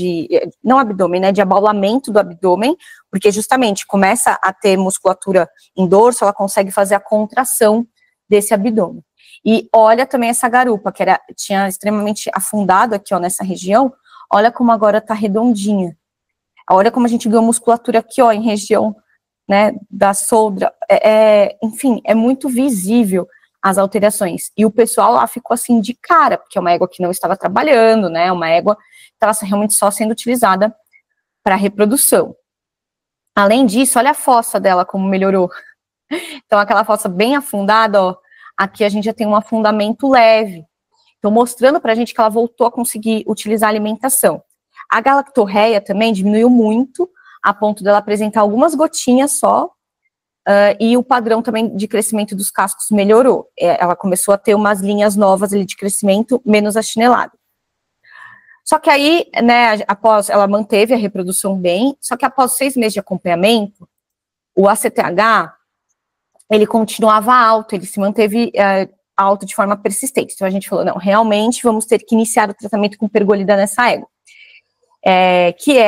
não abdômen, né, de abaulamento do abdômen, porque justamente começa a ter musculatura em dorso, ela consegue fazer a contração desse abdômen. E olha também essa garupa, que tinha extremamente afundado aqui, ó, nessa região, olha como agora tá redondinha. Olha como a gente ganhou musculatura aqui, ó, em região, né, da soldra. Enfim, é muito visível as alterações. E o pessoal lá ficou assim de cara, porque é uma égua que não estava trabalhando, né, uma égua que estava realmente só sendo utilizada para reprodução. Além disso, olha a fossa dela como melhorou. Então, aquela fossa bem afundada, ó, aqui a gente já tem um afundamento leve. Então, mostrando pra gente que ela voltou a conseguir utilizar a alimentação. A galactorreia também diminuiu muito, a ponto dela apresentar algumas gotinhas só, e o padrão também de crescimento dos cascos melhorou. Ela começou a ter umas linhas novas ali de crescimento, menos achinelado. Só que aí, né, ela manteve a reprodução bem, só que após 6 meses de acompanhamento, o ACTH, ele continuava alto, ele se manteve alto de forma persistente. Então a gente falou, não, realmente vamos ter que iniciar o tratamento com pergolida nessa égua.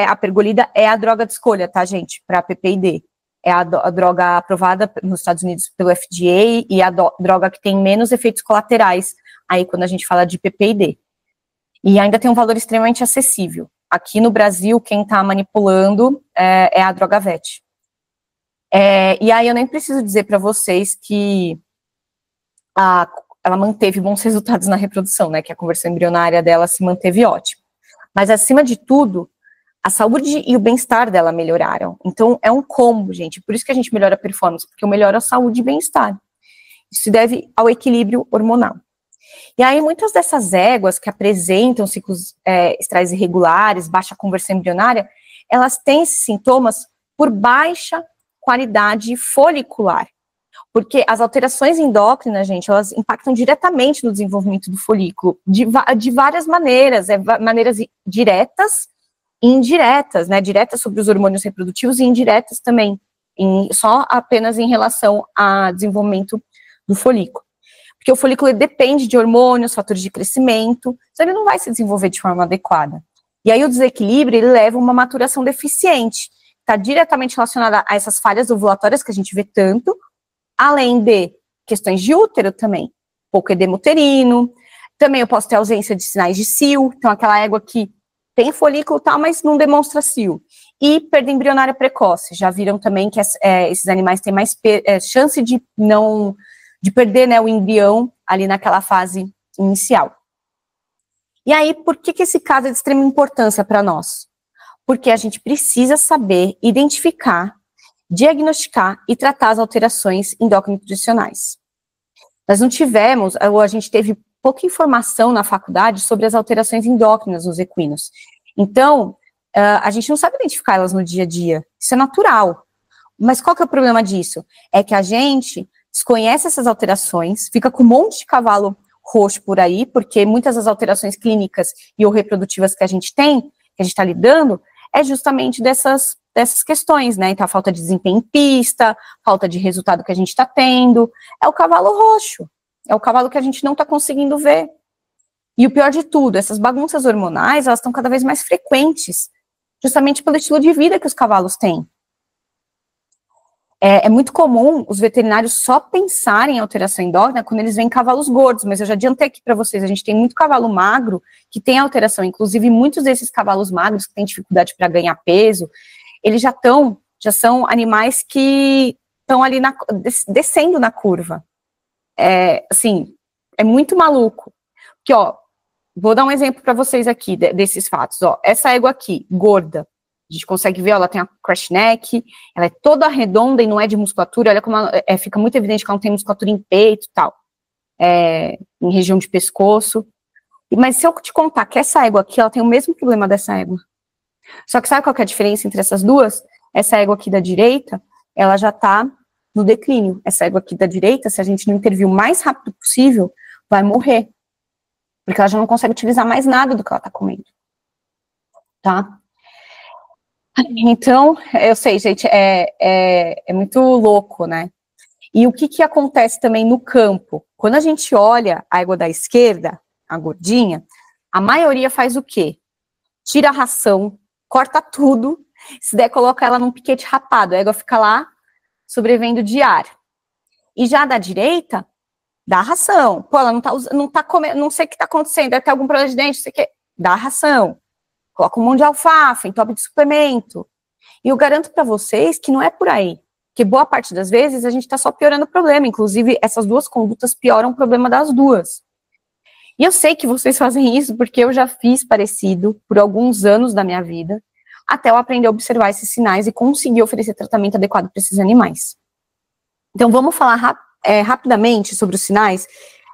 A pergolida é a droga de escolha, tá, gente, para PPID. É a droga aprovada nos Estados Unidos pelo FDA e a droga que tem menos efeitos colaterais, aí quando a gente fala de PPID. E ainda tem um valor extremamente acessível. Aqui no Brasil, quem está manipulando é a Drogavet. E aí eu nem preciso dizer para vocês que ela manteve bons resultados na reprodução, né, que a conversão embrionária dela se manteve ótima. Mas, acima de tudo, a saúde e o bem-estar dela melhoraram. Então, é um combo, gente. Por isso que a gente melhora a performance, porque eu melhoro a saúde e bem-estar. Isso se deve ao equilíbrio hormonal. E aí, muitas dessas éguas que apresentam ciclos estrais irregulares, baixa conversão embrionária, elas têm esses sintomas por baixa qualidade folicular. Porque as alterações endócrinas, gente, elas impactam diretamente no desenvolvimento do folículo, de várias maneiras, maneiras diretas e indiretas, né, diretas sobre os hormônios reprodutivos e indiretas também, só apenas em relação ao desenvolvimento do folículo. Porque o folículo depende de hormônios, fatores de crescimento, então ele não vai se desenvolver de forma adequada. E aí o desequilíbrio, ele leva a uma maturação deficiente, está diretamente relacionada a essas falhas ovulatórias que a gente vê tanto, além de questões de útero também, pouco edema uterino, também eu posso ter ausência de sinais de cio, então aquela égua que tem folículo e tal, mas não demonstra cio. E perda embrionária precoce, já viram também que esses animais têm mais chance de perder, né, o embrião ali naquela fase inicial. E aí, por que esse caso é de extrema importância para nós? Porque a gente precisa saber identificar, diagnosticar e tratar as alterações endócrino-nutricionais. Nós não tivemos, ou a gente teve pouca informação na faculdade sobre as alterações endócrinas nos equinos. Então, a gente não sabe identificar elas no dia a dia. Isso é natural. Mas qual que é o problema disso? É que a gente desconhece essas alterações, fica com um monte de cavalo roxo por aí, porque muitas das alterações clínicas e ou reprodutivas que a gente tem, que a gente está lidando, é justamente dessas questões, né? Então, a falta de desempenho em pista, falta de resultado que a gente está tendo, é o cavalo roxo, é o cavalo que a gente não está conseguindo ver. E o pior de tudo, essas bagunças hormonais, elas estão cada vez mais frequentes, justamente pelo estilo de vida que os cavalos têm. É muito comum os veterinários só pensarem em alteração endócrina quando eles veem cavalos gordos, mas eu já adiantei aqui para vocês, a gente tem muito cavalo magro que tem alteração, inclusive muitos desses cavalos magros que têm dificuldade para ganhar peso, eles já são animais que estão ali descendo na curva. Assim, é muito maluco. Porque, ó, vou dar um exemplo para vocês aqui desses fatos, ó, essa égua aqui, gorda, a gente consegue ver, ó, ela tem a crash neck, ela é toda redonda e não é de musculatura, olha como fica muito evidente que ela não tem musculatura em peito e tal, em região de pescoço. Mas se eu te contar que essa égua aqui, ela tem o mesmo problema dessa égua. Só que sabe qual que é a diferença entre essas duas? Essa égua aqui da direita, ela já tá no declínio. Essa égua aqui da direita, se a gente não intervir o mais rápido possível, vai morrer. Porque ela já não consegue utilizar mais nada do que ela está comendo. Tá? Então, eu sei, gente, é muito louco, né? E o que acontece também no campo? Quando a gente olha a égua da esquerda, a gordinha, a maioria faz o quê? Tira a ração, corta tudo, se der, coloca ela num piquete rapado, a égua fica lá sobrevivendo de ar. E já da direita, dá ração. Pô, ela não tá comendo, não sei o que tá acontecendo, deve ter algum problema de dente, não sei o que. Dá ração. Coloca um monte de alfafa, entope de suplemento. E eu garanto para vocês que não é por aí. Porque boa parte das vezes a gente tá só piorando o problema. Inclusive, essas duas condutas pioram o problema das duas. E eu sei que vocês fazem isso porque eu já fiz parecido por alguns anos da minha vida, até eu aprender a observar esses sinais e conseguir oferecer tratamento adequado para esses animais. Então, vamos falar rapidamente sobre os sinais.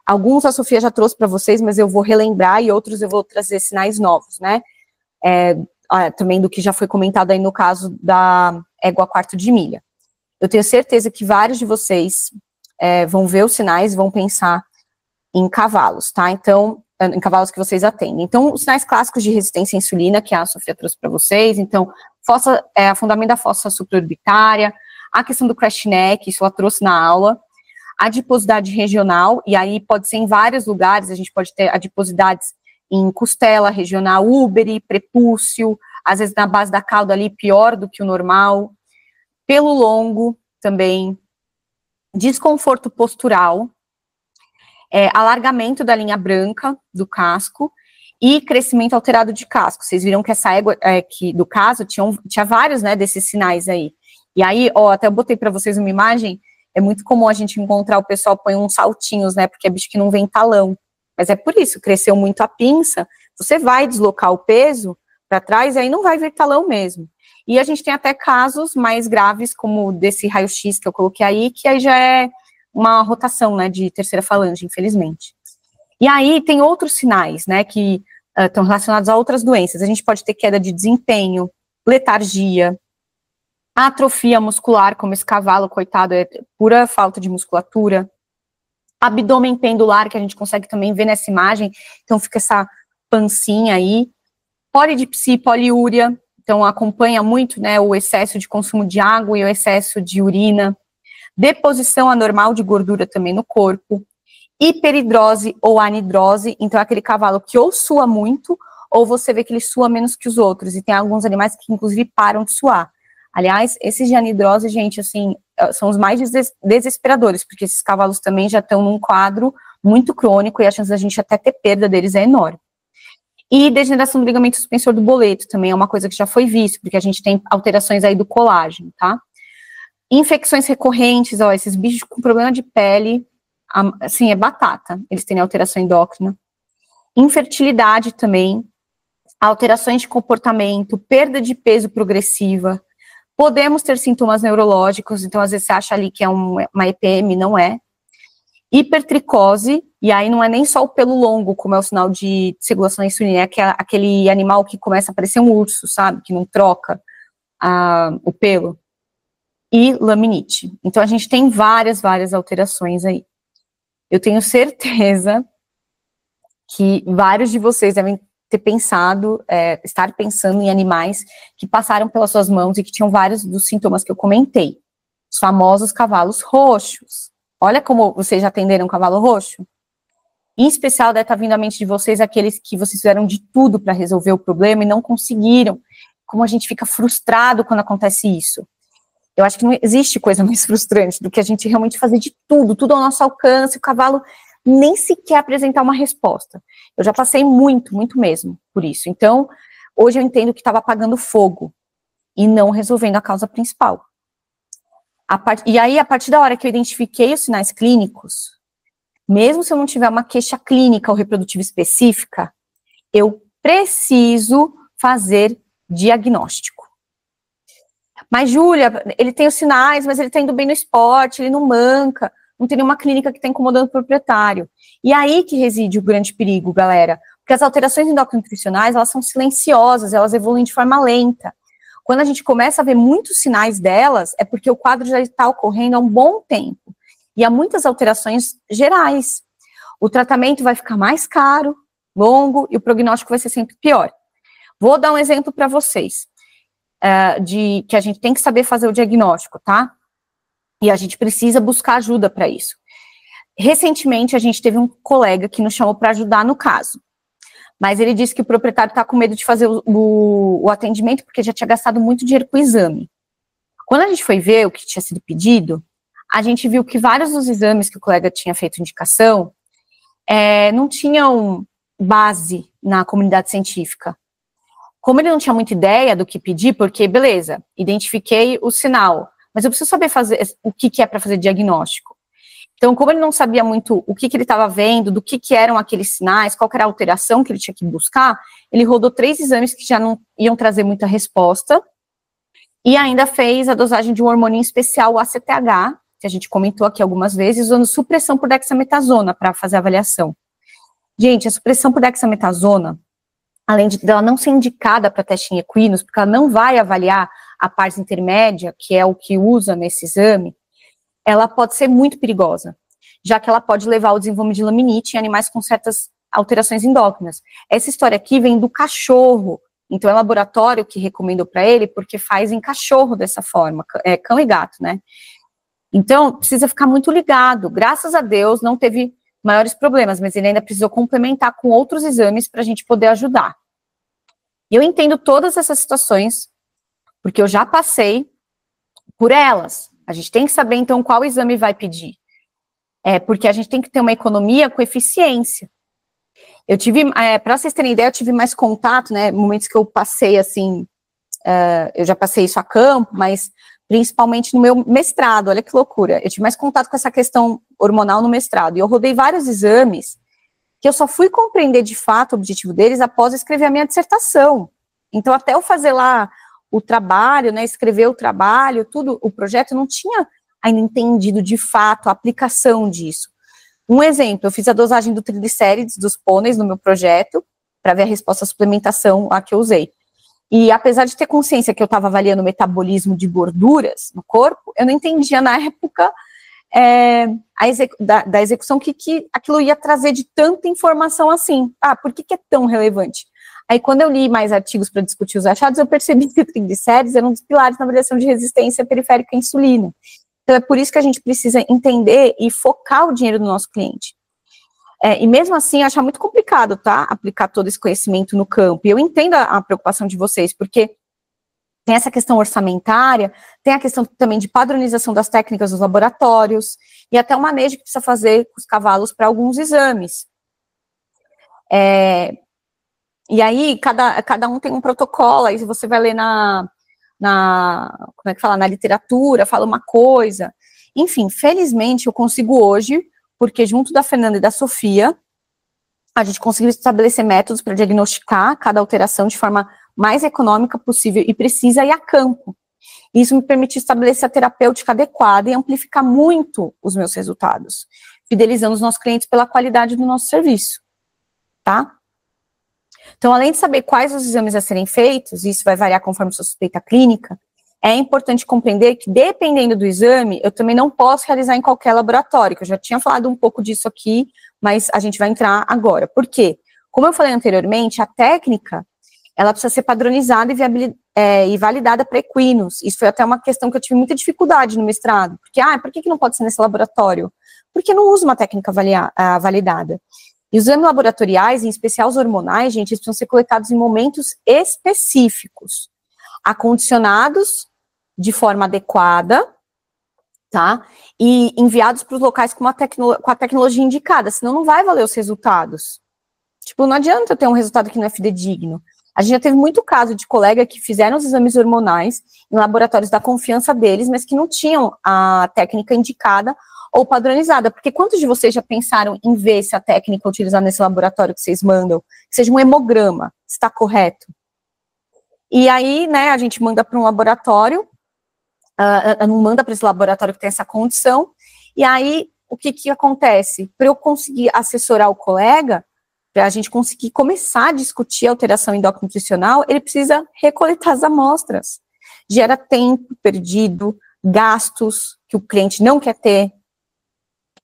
Alguns a Sofia já trouxe para vocês, mas eu vou relembrar, e outros eu vou trazer sinais novos, né? Também do que já foi comentado aí no caso da égua quarto de milha. Eu tenho certeza que vários de vocês vão ver os sinais e vão pensar em cavalos, tá? Então, em cavalos que vocês atendem. Então, os sinais clássicos de resistência à insulina, que a Sofia trouxe para vocês, então, afundamento da fossa supraorbitária, a questão do crash neck, isso ela trouxe na aula, adiposidade regional, e aí pode ser em vários lugares, a gente pode ter adiposidades em costela regional, úbere, prepúcio, às vezes na base da cauda ali, pior do que o normal, pelo longo também, desconforto postural, alargamento da linha branca do casco e crescimento alterado de casco. Vocês viram que essa égua do caso tinha vários, né, desses sinais aí. E aí, ó, até eu botei para vocês uma imagem, é muito comum a gente encontrar o pessoal põe uns saltinhos, né, porque é bicho que não vem talão. Mas é por isso, cresceu muito a pinça, você vai deslocar o peso para trás e aí não vai vir talão mesmo. E a gente tem até casos mais graves, como desse raio-x que eu coloquei aí, que aí já é uma rotação, né, de terceira falange, infelizmente. E aí tem outros sinais, né, que estão relacionados a outras doenças. A gente pode ter queda de desempenho, letargia, atrofia muscular, como esse cavalo, coitado, é pura falta de musculatura, abdômen pendular, que a gente consegue também ver nessa imagem, então fica essa pancinha aí, polidipsia, poliúria, então acompanha muito, né, o excesso de consumo de água e o excesso de urina, deposição anormal de gordura também no corpo, hiperidrose ou anidrose, então é aquele cavalo que ou sua muito, ou você vê que ele sua menos que os outros, e tem alguns animais que inclusive param de suar. Aliás, esses de anidrose, gente, assim, são os mais desesperadores, porque esses cavalos também já estão num quadro muito crônico e a chance da gente até ter perda deles é enorme. E degeneração do ligamento suspensor do boleto também é uma coisa que já foi visto, porque a gente tem alterações aí do colágeno, tá? Infecções recorrentes, ó, esses bichos com problema de pele, assim, é batata, eles têm alteração endócrina. Infertilidade também, alterações de comportamento, perda de peso progressiva. Podemos ter sintomas neurológicos, então às vezes você acha ali que é uma EPM, não é. Hipertricose, e aí não é nem só o pelo longo, como é o sinal de segulação da insulina, é aquele animal que começa a parecer um urso, sabe, que não troca o pelo. E laminite. Então a gente tem várias alterações aí. Eu tenho certeza que vários de vocês devem ter pensado, estar pensando em animais que passaram pelas suas mãos e que tinham vários dos sintomas que eu comentei. Os famosos cavalos roxos. Olha como vocês já atenderam um cavalo roxo. Em especial, deve estar vindo à mente de vocês aqueles que vocês fizeram de tudo para resolver o problema e não conseguiram. Como a gente fica frustrado quando acontece isso. Eu acho que não existe coisa mais frustrante do que a gente realmente fazer de tudo ao nosso alcance, o cavalo nem sequer apresentar uma resposta. Eu já passei muito mesmo por isso. Então, hoje eu entendo que estava apagando fogo e não resolvendo a causa principal. E aí, a partir da hora que eu identifiquei os sinais clínicos, mesmo se eu não tiver uma queixa clínica ou reprodutiva específica, eu preciso fazer diagnóstico. Mas, Júlia, ele tem os sinais, mas ele está indo bem no esporte, ele não manca, não tem nenhuma clínica que está incomodando o proprietário. E aí que reside o grande perigo, galera. Porque as alterações endocrino-nutricionais, elas são silenciosas, elas evoluem de forma lenta. Quando a gente começa a ver muitos sinais delas, é porque o quadro já está ocorrendo há um bom tempo. E há muitas alterações gerais. O tratamento vai ficar mais caro, longo, e o prognóstico vai ser sempre pior. Vou dar um exemplo para vocês, de que a gente tem que saber fazer o diagnóstico, tá? E a gente precisa buscar ajuda para isso. Recentemente, a gente teve um colega que nos chamou para ajudar no caso. Mas ele disse que o proprietário está com medo de fazer o atendimento porque já tinha gastado muito dinheiro com o exame. Quando a gente foi ver o que tinha sido pedido, a gente viu que vários dos exames que o colega tinha feito indicação não tinham base na comunidade científica. Como ele não tinha muita ideia do que pedir, porque, beleza, identifiquei o sinal, mas eu preciso saber fazer o que é para fazer diagnóstico. Então, como ele não sabia muito o que ele estava vendo, do que eram aqueles sinais, qual que era a alteração que ele tinha que buscar, ele rodou 3 exames que já não iam trazer muita resposta, e ainda fez a dosagem de um hormônio especial, o ACTH, que a gente comentou aqui algumas vezes, usando supressão por dexametasona para fazer a avaliação. Gente, a supressão por dexametasona, além dela não ser indicada para teste em equinos, porque ela não vai avaliar a pars intermédia, que é o que usa nesse exame, ela pode ser muito perigosa, já que ela pode levar ao desenvolvimento de laminite em animais com certas alterações endócrinas. Essa história aqui vem do cachorro, então é o laboratório que recomendou para ele, porque faz em cachorro dessa forma, cão e gato, né? Então, precisa ficar muito ligado. Graças a Deus, não teve maiores problemas, mas ele ainda precisou complementar com outros exames para a gente poder ajudar. E eu entendo todas essas situações, porque eu já passei por elas. A gente tem que saber, então, qual exame vai pedir. Porque a gente tem que ter uma economia com eficiência. Eu tive, para vocês terem ideia, eu tive mais contato, né, momentos que eu passei, assim, eu já passei isso a campo, mas principalmente no meu mestrado, olha que loucura. Eu tive mais contato com essa questão hormonal no mestrado, e eu rodei vários exames que eu só fui compreender de fato o objetivo deles após escrever a minha dissertação. Então, até eu fazer lá o trabalho, né, escrever o trabalho, tudo, o projeto, eu não tinha ainda entendido de fato a aplicação disso. Um exemplo, eu fiz a dosagem do triglicérides dos pôneis no meu projeto, para ver a resposta à suplementação lá que eu usei. E apesar de ter consciência que eu estava avaliando o metabolismo de gorduras no corpo, eu não entendia na época da execução que aquilo ia trazer de tanta informação assim. Por que é tão relevante? Aí, quando eu li mais artigos para discutir os achados, eu percebi que o triglicérides era um dos pilares na avaliação de resistência periférica à insulina. Então, é por isso que a gente precisa entender e focar o dinheiro do nosso cliente. E mesmo assim, eu acho muito complicado, tá? Aplicar todo esse conhecimento no campo. E eu entendo a preocupação de vocês, porque tem essa questão orçamentária, tem a questão também de padronização das técnicas dos laboratórios, e até o manejo que precisa fazer com os cavalos para alguns exames. E aí, cada um tem um protocolo, aí você vai ler como é que fala, na literatura, fala uma coisa. Enfim, felizmente eu consigo hoje, porque junto da Fernanda e da Sofia, a gente conseguiu estabelecer métodos para diagnosticar cada alteração de forma mais econômica possível e precisa ir a campo. Isso me permite estabelecer a terapêutica adequada e amplificar muito os meus resultados, fidelizando os nossos clientes pela qualidade do nosso serviço, tá? Então, além de saber quais os exames a serem feitos, isso vai variar conforme sua suspeita clínica, é importante compreender que, dependendo do exame, eu também não posso realizar em qualquer laboratório, que eu já tinha falado um pouco disso aqui, mas a gente vai entrar agora. Por quê? Como eu falei anteriormente, a técnica, ela precisa ser padronizada e validada para equinos. Isso foi até uma questão que eu tive muita dificuldade no mestrado. Porque, por que não pode ser nesse laboratório? Porque não usa uma técnica validada. E os exames laboratoriais, em especial os hormonais, gente, eles precisam ser coletados em momentos específicos, acondicionados de forma adequada, tá? E enviados para os locais com a tecnologia indicada, senão não vai valer os resultados. Tipo, não adianta ter um resultado que não é fidedigno. A gente já teve muito caso de colega que fizeram os exames hormonais em laboratórios da confiança deles, mas que não tinham a técnica indicada ou padronizada, porque quantos de vocês já pensaram em ver se a técnica utilizada nesse laboratório que vocês mandam, que seja um hemograma, está correto? E aí, né, a gente manda para um laboratório, não manda para esse laboratório que tem essa condição, e aí, o que acontece? Para eu conseguir assessorar o colega, para a gente conseguir começar a discutir a alteração endócrino-nutricional, ele precisa recoletar as amostras. gera tempo perdido, gastos que o cliente não quer ter.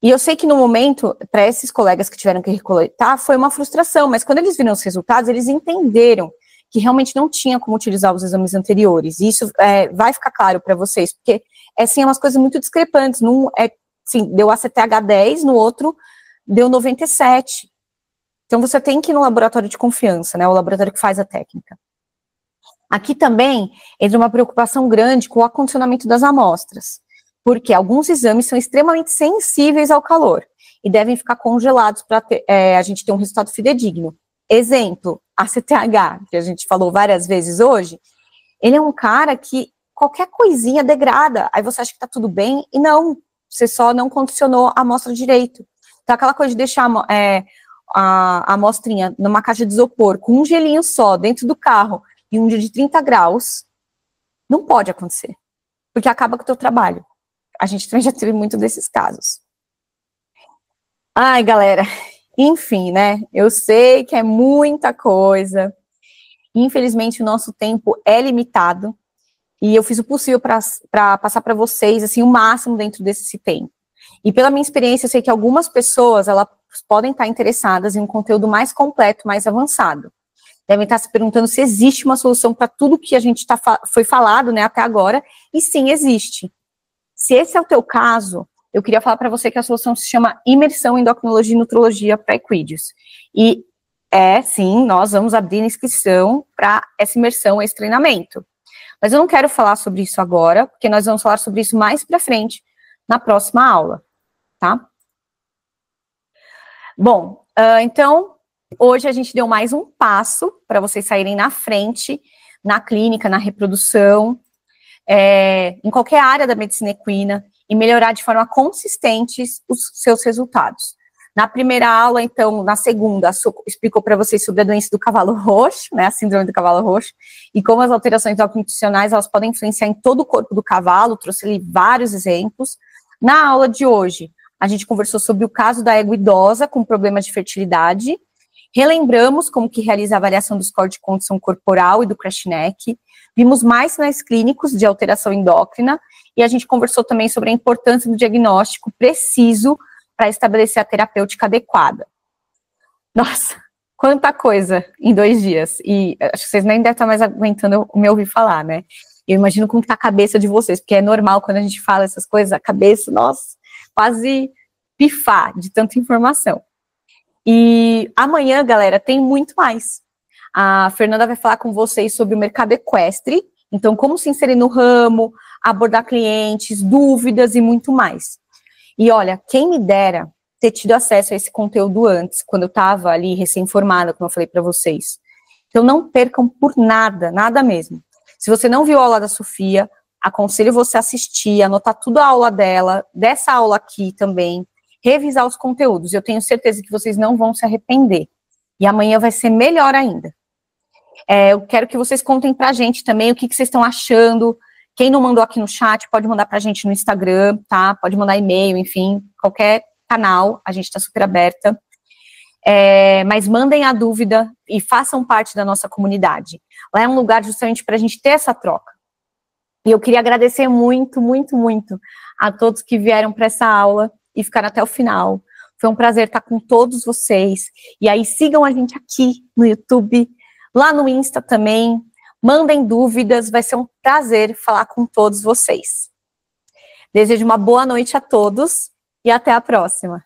E eu sei que no momento, para esses colegas que tiveram que recoletar, foi uma frustração, mas quando eles viram os resultados, eles entenderam que realmente não tinha como utilizar os exames anteriores. E isso vai ficar claro para vocês, porque assim, é umas coisas muito discrepantes. Num deu ACTH 10, no outro deu 97. Então você tem que ir no laboratório de confiança, né, o laboratório que faz a técnica. Aqui também entra uma preocupação grande com o acondicionamento das amostras, porque alguns exames são extremamente sensíveis ao calor e devem ficar congelados para a gente ter um resultado fidedigno. Exemplo, ACTH, que a gente falou várias vezes hoje, ele é um cara que qualquer coisinha degrada, aí você acha que tá tudo bem, e não, você só não condicionou a amostra direito. Então aquela coisa de deixar a amostrinha numa caixa de isopor, com um gelinho só, dentro do carro, e um dia de 30 graus, não pode acontecer, porque acaba com o teu trabalho. A gente também já teve muito desses casos. Ai, galera, enfim, né, eu sei que é muita coisa, infelizmente o nosso tempo é limitado, e eu fiz o possível para passar para vocês, assim, o máximo dentro desse tempo. E pela minha experiência, eu sei que algumas pessoas, elas podem estar interessadas em um conteúdo mais completo, mais avançado. Devem estar se perguntando se existe uma solução para tudo que a gente foi falado, né, até agora, e sim, existe. Se esse é o teu caso, eu queria falar para você que a solução se chama Imersão em Endocrinologia e Nutrologia para Equídeos. E sim, nós vamos abrir inscrição para essa imersão, esse treinamento. Mas eu não quero falar sobre isso agora, porque nós vamos falar sobre isso mais para frente, na próxima aula, tá? Bom, então, hoje a gente deu mais um passo para vocês saírem na frente, na clínica, na reprodução, em qualquer área da medicina equina, e melhorar de forma consistente os seus resultados. Na primeira aula, então, na segunda, explicou para vocês sobre a doença do cavalo roxo, né, a síndrome do cavalo roxo, e como as alterações nutricionais, elas podem influenciar em todo o corpo do cavalo, trouxe ali vários exemplos. Na aula de hoje, a gente conversou sobre o caso da égua idosa com problemas de fertilidade, relembramos como que realiza a avaliação do score de condição corporal e do Crashneck, vimos mais sinais clínicos de alteração endócrina, e a gente conversou também sobre a importância do diagnóstico preciso para estabelecer a terapêutica adequada. Nossa, quanta coisa em 2 dias, e acho que vocês nem devem estar mais aguentando me ouvir falar, né? Eu imagino como está a cabeça de vocês, porque é normal quando a gente fala essas coisas, a cabeça, nossa, quase pifar de tanta informação. E amanhã, galera, tem muito mais. A Fernanda vai falar com vocês sobre o mercado equestre, então como se inserir no ramo, abordar clientes, dúvidas e muito mais. E olha, quem me dera ter tido acesso a esse conteúdo antes, quando eu estava ali recém-formada, como eu falei para vocês. Então não percam por nada, nada mesmo. Se você não viu a aula da Sofia, aconselho você a assistir, anotar tudo a aula dela, dessa aula aqui também, revisar os conteúdos. Eu tenho certeza que vocês não vão se arrepender. E amanhã vai ser melhor ainda. Eu quero que vocês contem pra gente também o que vocês estão achando. Quem não mandou aqui no chat, pode mandar pra gente no Instagram, tá? Pode mandar e-mail, enfim, qualquer canal, a gente tá super aberta. Mas mandem a dúvida e façam parte da nossa comunidade. Lá é um lugar justamente pra gente ter essa troca. E eu queria agradecer muito, muito, muito a todos que vieram para essa aula e ficaram até o final. Foi um prazer estar com todos vocês. E aí sigam a gente aqui no YouTube, lá no Insta também. Mandem dúvidas, vai ser um prazer falar com todos vocês. Desejo uma boa noite a todos e até a próxima.